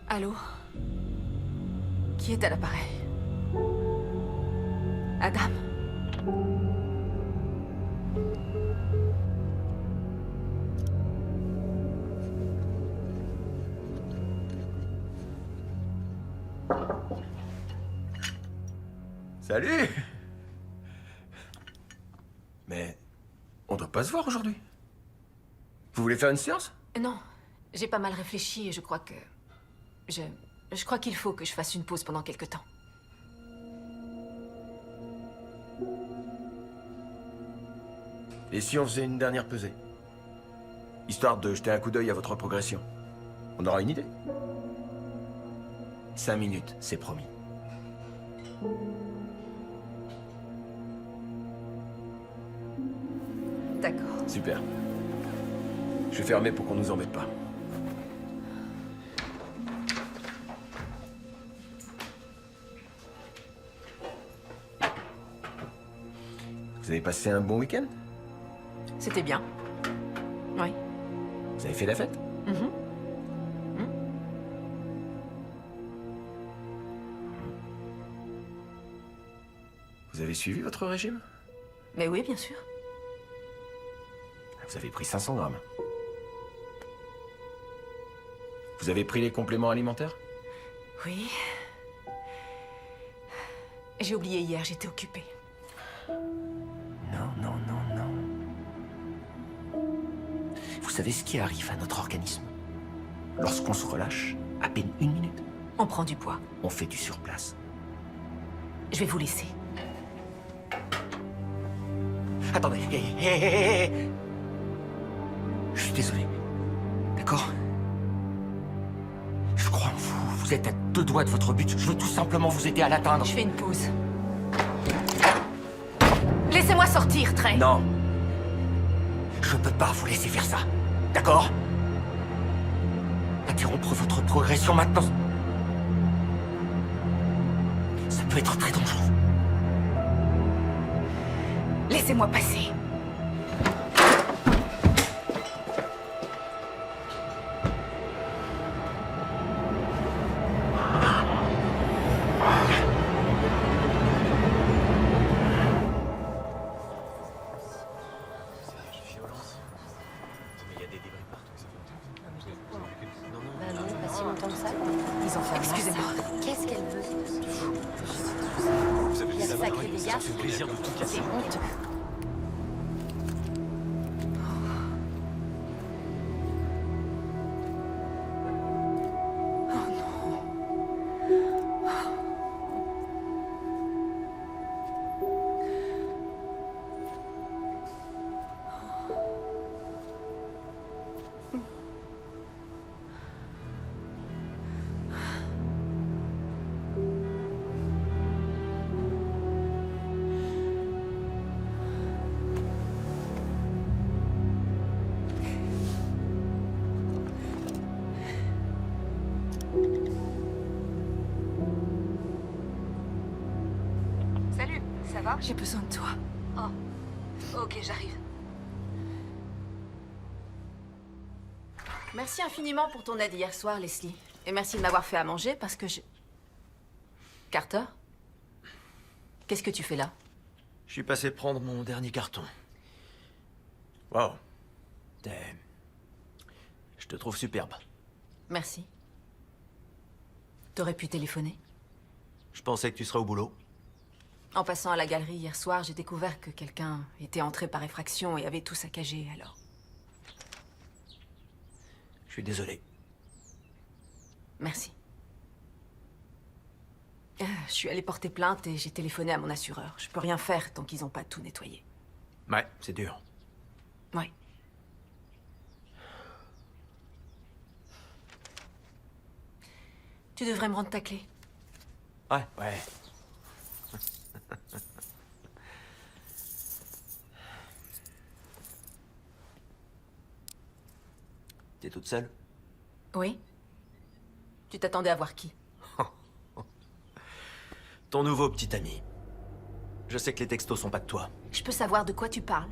Allô? Qui est à l'appareil? Adam? Salut! Mais on doit pas se voir aujourd'hui. Vous voulez faire une séance? Non, j'ai pas mal réfléchi et je crois que... Je crois qu'il faut que je fasse une pause pendant quelque temps. Et si on faisait une dernière pesée? Histoire de jeter un coup d'œil à votre progression. On aura une idée. 5 minutes, c'est promis. D'accord. Super. Je vais fermer pour qu'on nous embête pas. Vous avez passé un bon week-end? C'était bien. Oui. Vous avez fait la fête? Mhm. Vous avez suivi votre régime? Mais oui, bien sûr. Vous avez pris 500 grammes. Vous avez pris les compléments alimentaires? Oui. J'ai oublié hier, j'étais occupée. Non, non, non, non. Vous savez ce qui arrive à notre organisme? Lorsqu'on se relâche, à peine 1 minute, On prend du poids. on fait du surplace. Je vais vous laisser. Attendez, hé, hé, hé, hé, hé. Je suis désolé. D'accord? Je crois en vous. Vous êtes à 2 doigts de votre but. Je veux tout simplement vous aider à l'atteindre. Je fais une pause. Laissez-moi sortir, Trey. Non. Je ne peux pas vous laisser faire ça. D'accord? Interrompre votre progression maintenant. Ça peut être très dangereux. Laissez-moi passer. Bah non, pas si longtemps que ça. Ils ont fait un Excusez-moi. massacre. Qu'est-ce qu'elle veut? Il y a sacré des gars. C'est honteux. Salut, ça va? J'ai besoin de toi. Oh, ok, j'arrive. Merci infiniment pour ton aide hier soir, Leslie. Et merci de m'avoir fait à manger parce que je... Carter? Qu'est-ce que tu fais là? Je suis passé prendre mon dernier carton. Wow. Je te trouve superbe. Merci. T'aurais pu téléphoner? Je pensais que tu serais au boulot. En passant à la galerie hier soir, j'ai découvert que quelqu'un était entré par effraction et avait tout saccagé, alors. Je suis désolé. Merci. Je suis allée porter plainte et j'ai téléphoné à mon assureur. Je peux rien faire tant qu'ils n'ont pas tout nettoyé. Ouais, c'est dur. Ouais. Tu devrais me rendre ta clé. Ouais, ouais. T'es toute seule? Oui? Tu t'attendais à voir qui? Ton nouveau petit ami. Je sais que les textos sont pas de toi. Je peux savoir de quoi tu parles?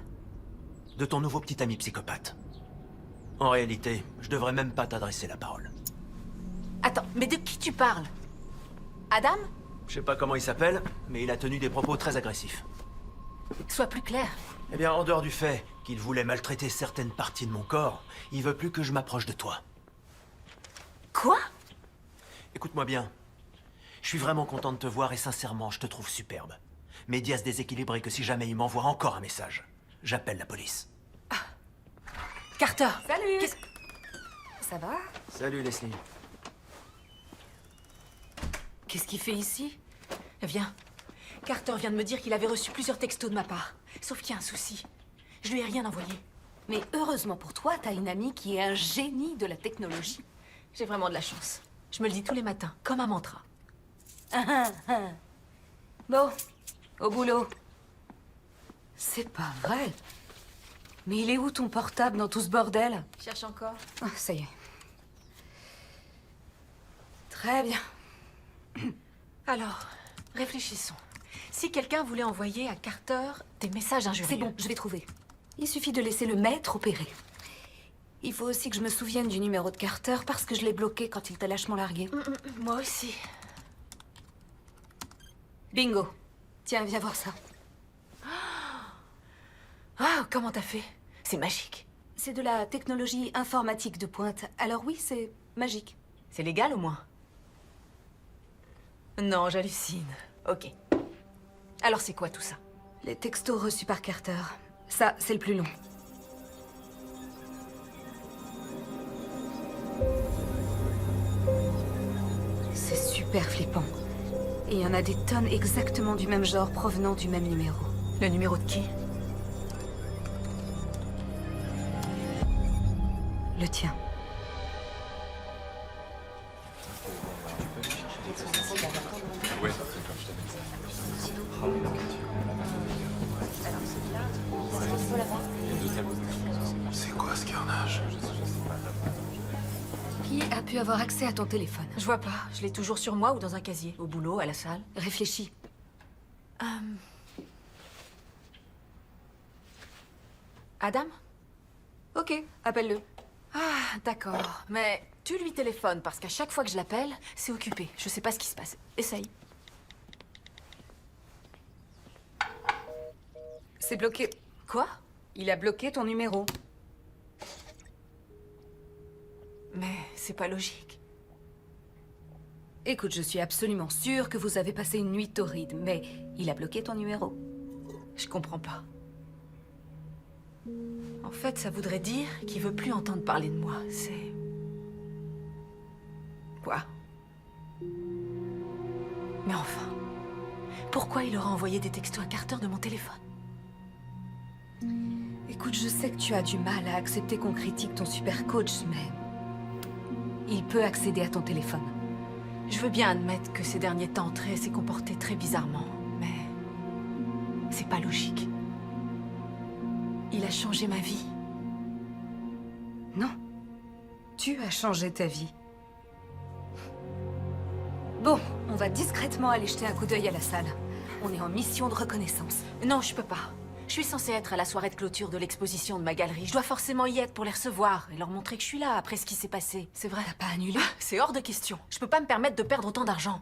De ton nouveau petit ami psychopathe. En réalité, je devrais même pas t'adresser la parole. Attends, mais de qui tu parles? Adam? Je sais pas comment il s'appelle, mais il a tenu des propos très agressifs. Sois plus clair. Eh bien, en dehors du fait qu'il voulait maltraiter certaines parties de mon corps, il veut plus que je m'approche de toi. Quoi? Écoute-moi bien. Je suis vraiment content de te voir et sincèrement, je te trouve superbe. Mais dis à ce déséquilibré que si jamais il m'envoie encore un message, j'appelle la police. Carter! Salut! Qu'est-ce... Ça va? Salut Leslie. Qu'est-ce qu'il fait ici? Viens. Carter vient de me dire qu'il avait reçu plusieurs textos de ma part. Sauf qu'il y a un souci. Je lui ai rien envoyé. Mais heureusement pour toi, t'as une amie qui est un génie de la technologie. J'ai vraiment de la chance. Je me le dis tous les matins, comme un mantra. Bon, au boulot. C'est pas vrai. Mais il est où ton portable dans tout ce bordel? Cherche encore? Ah, ça y est. Très bien. Alors, réfléchissons. Si quelqu'un voulait envoyer à Carter des messages injurieux... C'est bon, je vais trouver. Il suffit de laisser le maître opérer. Il faut aussi que je me souvienne du numéro de Carter parce que je l'ai bloqué quand il t'a lâchement largué. Moi aussi. Bingo. Tiens, viens voir ça. Ah, comment t'as fait? C'est magique. C'est de la technologie informatique de pointe. Alors oui, c'est magique. C'est légal au moins? Non, j'hallucine. Ok. Alors c'est quoi tout ça? Les textos reçus par Carter. Ça, c'est le plus long. C'est super flippant. Et il y en a des tonnes exactement du même genre provenant du même numéro. Le numéro de qui? Le tien. C'est quoi ce carnage? Qui a pu avoir accès à ton téléphone? Je vois pas. Je l'ai toujours sur moi ou dans un casier. Au boulot, à la salle. Réfléchis. Adam? Ok, appelle-le. Ah, d'accord. Mais tu lui téléphones parce qu'à chaque fois que je l'appelle, c'est occupé. Je sais pas ce qui se passe. Essaye. C'est bloqué. Quoi? Il a bloqué ton numéro. Mais c'est pas logique. Écoute, je suis absolument sûre que vous avez passé une nuit torride, mais il a bloqué ton numéro. Je comprends pas. En fait, ça voudrait dire qu'il veut plus entendre parler de moi. C'est... Quoi? Mais enfin, pourquoi il aurait envoyé des textos à Carter de mon téléphone? Écoute, je sais que tu as du mal à accepter qu'on critique ton super coach, mais... il peut accéder à ton téléphone. Je veux bien admettre que ces derniers temps, Trey s'est comporté très bizarrement, mais... c'est pas logique. Il a changé ma vie. Non. Tu as changé ta vie. Bon, on va discrètement aller jeter un coup d'œil à la salle. On est en mission de reconnaissance. Non, je peux pas. Je suis censée être à la soirée de clôture de l'exposition de ma galerie. Je dois forcément y être pour les recevoir et leur montrer que je suis là après ce qui s'est passé. C'est vrai. T'as pas annulé? C'est hors de question. Je peux pas me permettre de perdre autant d'argent.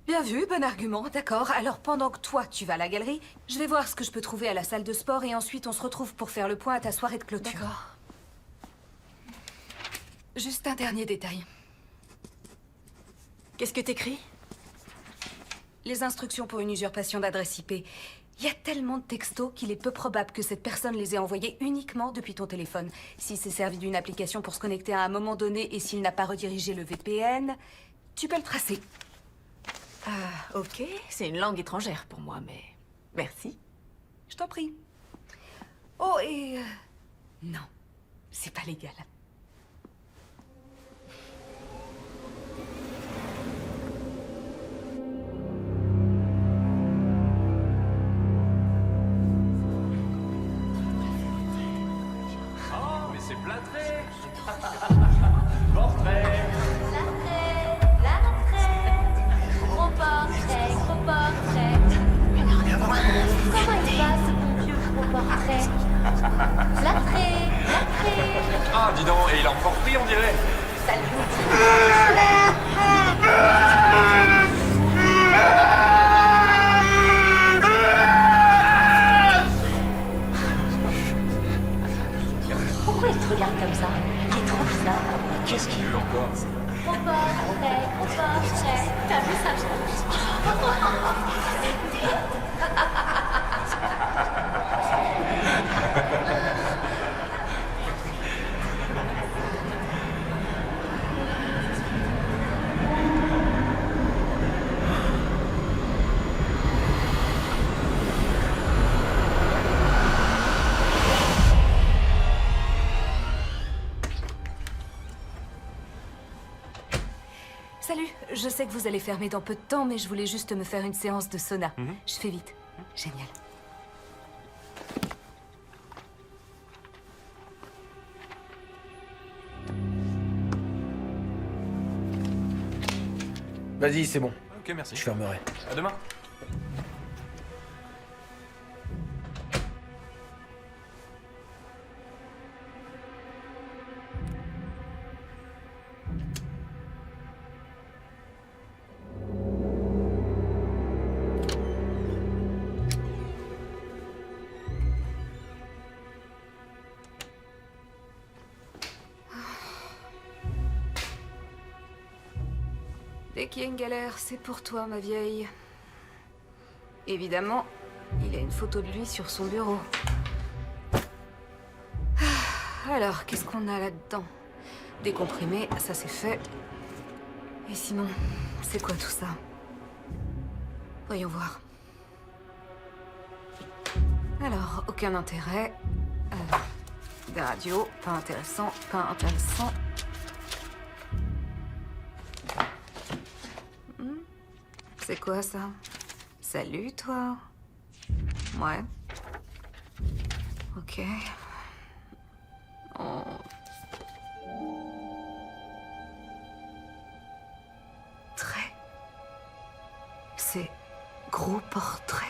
Bien vu, bon argument, d'accord. Alors pendant que toi, tu vas à la galerie, je vais voir ce que je peux trouver à la salle de sport et ensuite on se retrouve pour faire le point à ta soirée de clôture. D'accord. Juste un dernier détail. Qu'est-ce que t'écris? Les instructions pour une usurpation d'adresse IP. Il y a tellement de textos qu'il est peu probable que cette personne les ait envoyés uniquement depuis ton téléphone. S'il s'est servi d'une application pour se connecter à un moment donné et s'il n'a pas redirigé le VPN, tu peux le tracer. Ah, ok. C'est une langue étrangère pour moi, mais... Merci. Je t'en prie. Oh, et... non, c'est pas légal. Oh, mais c'est plâtré. Portrait. Gros portrait, gros portrait. Comment il va ce bon vieux gros portrait? L'attrait. Ah, dis donc, et il a encore pris, on dirait. Pourquoi il te regarde comme ça? Il trouve ça. Qu'est-ce qu'il veut encore? Gros portrait. T'as vu ça? Salut, je sais que vous allez fermer dans peu de temps, mais je voulais juste me faire une séance de sauna. Je fais vite. Génial. Vas-y, c'est bon. Ok, merci. Je fermerai. À demain. Dès qu'il y a une galère, c'est pour toi, ma vieille. Évidemment, Il a une photo de lui sur son bureau. Alors, qu'est-ce qu'on a là-dedans? Décomprimé, ça c'est fait. Et sinon, c'est quoi tout ça? Voyons voir. Alors, aucun intérêt. Des radios, pas intéressant, pas intéressant. C'est quoi ça? Salut, toi? Ouais. Ok. Oh. Trait. C'est gros portrait.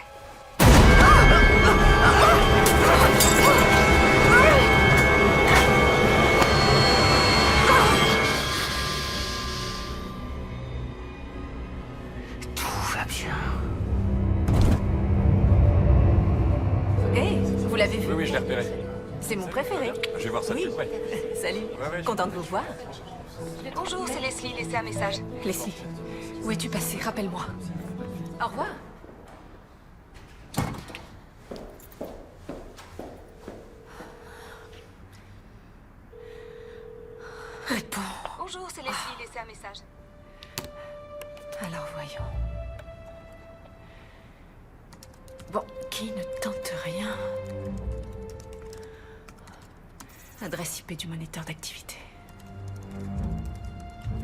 Tout va bien. Hey, vous l'avez vu? Oui, je l'ai repéré. C'est mon préféré. Je vais voir ça de Oui. plus près. Salut. ouais, Content de vous voir. Bonjour, c'est Leslie, laissez un message. Leslie, où es-tu passée? Rappelle-moi. Au revoir. Réponds. Bonjour, c'est Leslie, laissez un message. Alors voyons. Bon, qui ne tente rien? Adresse IP du moniteur d'activité.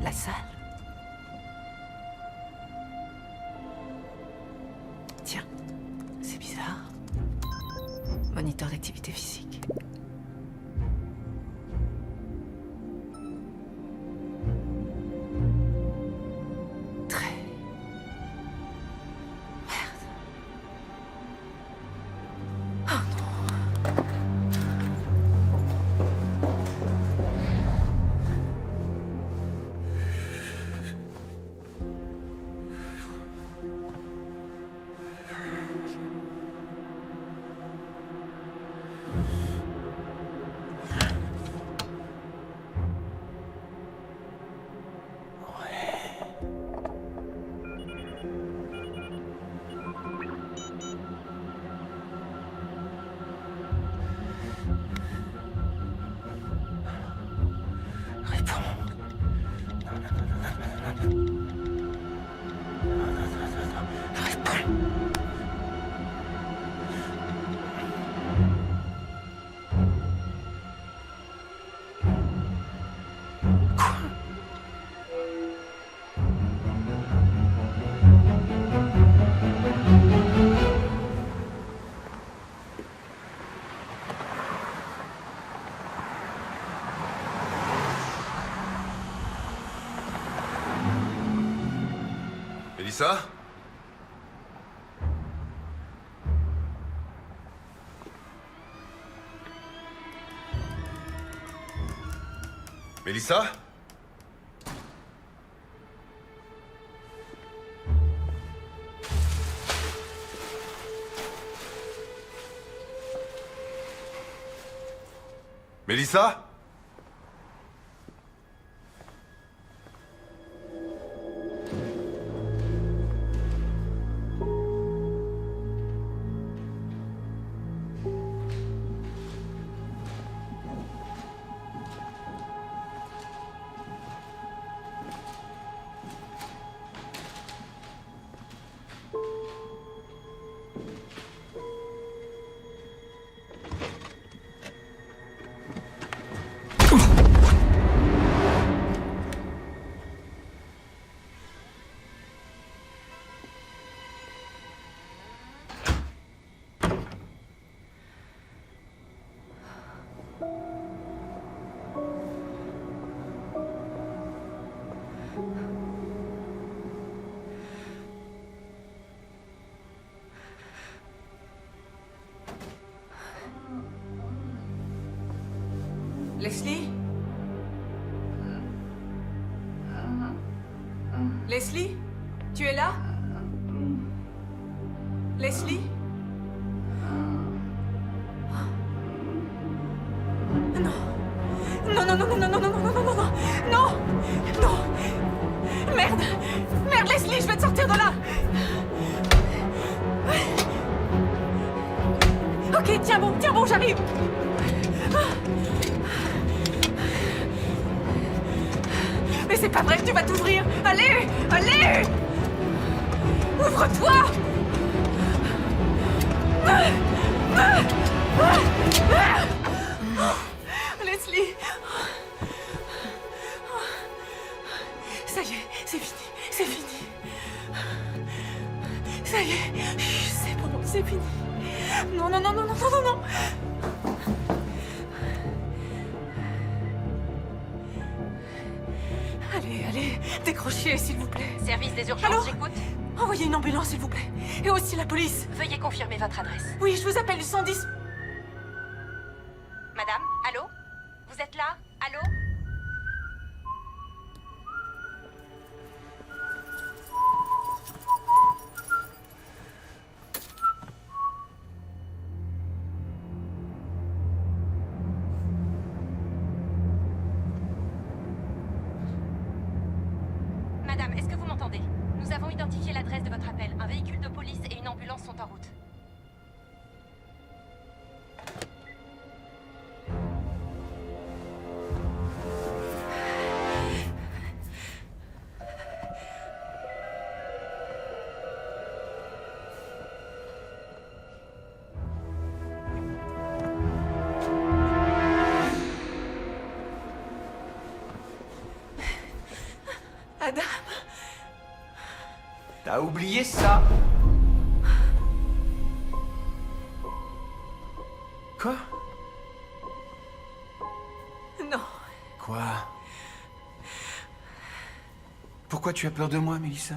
La salle. Tiens, c'est bizarre. Moniteur d'activité physique. Très. Merde. Oh non. Mélissa? Mélissa? Mélissa? Leslie? Leslie? Tu es là? Leslie? Non. Non, non, non, non, non, non, non, non, non, non, non, non, non. Merde. Merde, Leslie, je vais te sortir de là. Ok, tiens bon, j'arrive. Mais c'est pas vrai que tu vas t'ouvrir. Allez, allez. Ouvre-toi. Leslie. Ça y est, c'est fini. Ça y est, chut, c'est bon, c'est fini. Non. Allez, décrochez, s'il vous plaît. Service des urgences, Allô j'écoute. Envoyez une ambulance, s'il vous plaît. Et aussi la police. Veuillez confirmer votre adresse. Oui, je vous appelle du 110. Madame, allô? Vous êtes là? Allô? Madame, est-ce que vous m'entendez? Nous avons identifié l'adresse de votre appel. Un véhicule de police et une ambulance sont en route. Adam, T'as oublié ça? Quoi? non. Quoi? Pourquoi tu as peur de moi, Mélissa?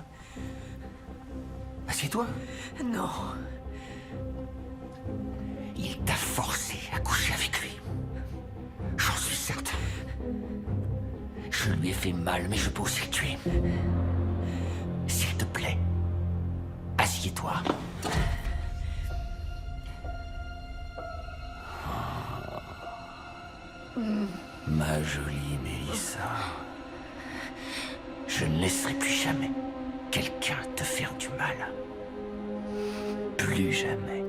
Assieds-toi. Non. Il t'a forcé à coucher avec lui. J'en suis certain. Je lui ai fait mal, mais je peux aussi le tuer. S'il te plaît, assieds-toi. Ma jolie Mélissa, je ne laisserai plus jamais quelqu'un te faire du mal. Plus jamais.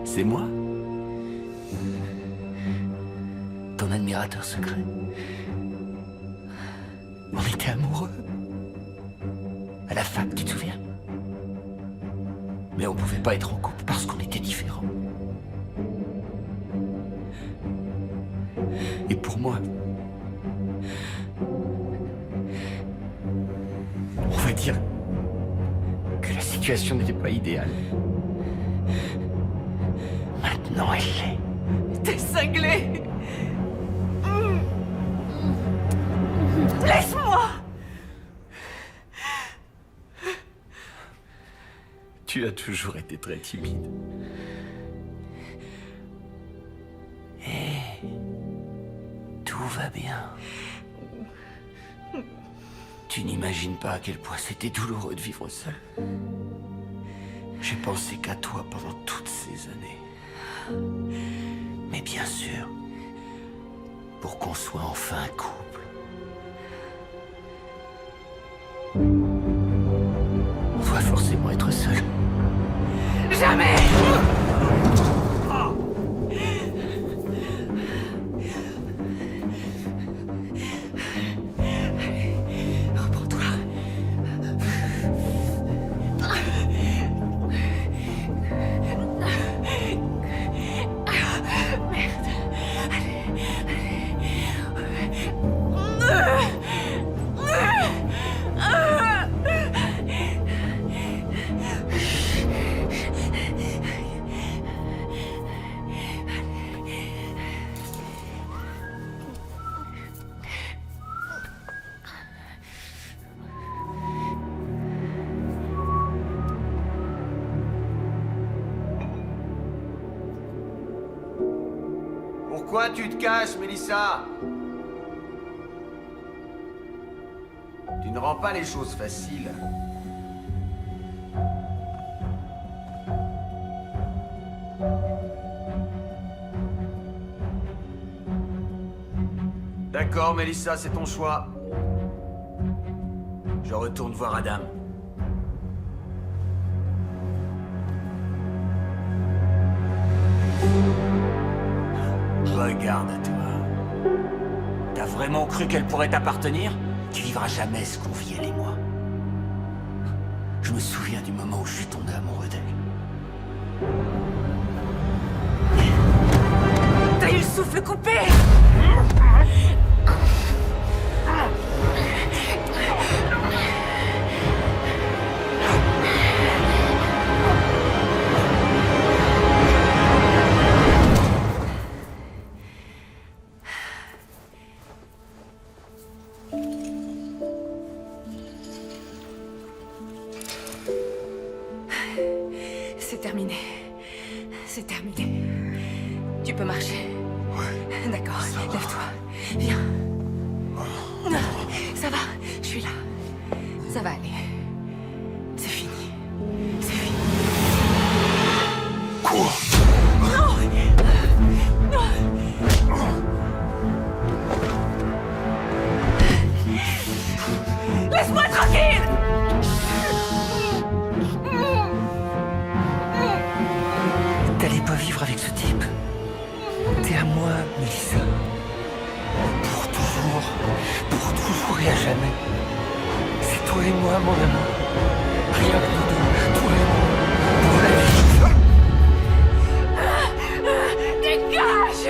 C'est moi? Ton admirateur secret. On était amoureux. À la fac, tu te souviens? Mais on pouvait pas être en couple parce qu'on était différents. Et pour moi, on va dire que la situation n'était pas idéale. Maintenant, elle l'est. T'es cinglé. Laisse-moi. Tu as toujours été très timide. Tout va bien. Tu n'imagines pas à quel point c'était douloureux de vivre seul. J'ai pensé qu'à toi pendant toutes ces années. Mais bien sûr, pour qu'on soit enfin un couple. On doit forcément être seul. Jamais. Reprends-toi. Merde. Pourquoi tu te caches, Mélissa? Tu ne rends pas les choses faciles. D'accord, Mélissa, c'est ton choix. Je retourne voir Adam. garde à toi. T'as vraiment cru qu'elle pourrait t'appartenir? Tu vivras jamais ce qu'on vit, elle et moi. Je me souviens du moment où je suis tombé amoureux d'elle. T'as eu le souffle coupé! C'est terminé. C'est terminé. Tu peux marcher. Ouais. D'accord, Ça va. lève-toi. Viens. Ça va, je suis là. Ça va aller. C'est fini. C'est fini. Laisse-moi tranquille! T'allais pas vivre avec ce type. T'es à moi, Mélissa. Pour toujours et à jamais. C'est toi et moi, mon amour. Rien que nous deux, toi et moi, pour la vie. Dégage!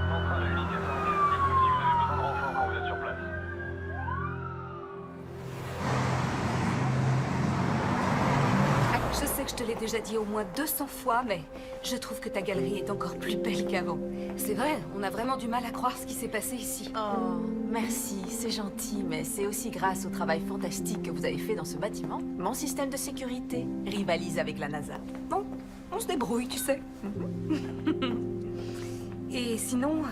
Centrale à l'unité 110, dites-nous si vous avez besoin de renfort quand vous êtes sur place. Je sais que je te l'ai déjà dit au moins 200 fois, mais je trouve que ta galerie est encore plus belle qu'avant. C'est vrai, on a vraiment du mal à croire ce qui s'est passé ici. Oh, merci, c'est gentil, mais c'est aussi grâce au travail fantastique que vous avez fait dans ce bâtiment. Mon système de sécurité rivalise avec la NASA. Bon, on se débrouille, tu sais. Et sinon,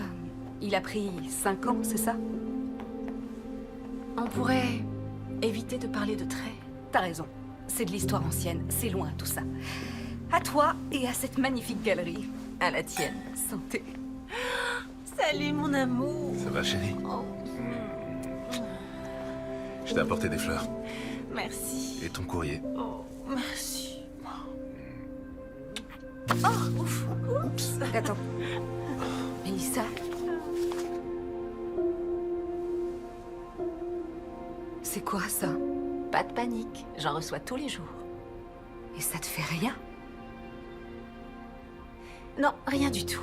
il a pris 5 ans, c'est ça? On pourrait éviter de parler de traits. T'as raison. C'est de l'histoire ancienne, c'est loin tout ça. À toi et à cette magnifique galerie. À la tienne. Santé. Salut, mon amour. Ça va, chérie? Je t'ai apporté des fleurs. Merci. Et ton courrier. Oh, merci. Oh, ouf. Oups. Attends. Mélissa? C'est quoi ça? Pas de panique, j'en reçois tous les jours. Et ça te fait rien? Non, rien du tout.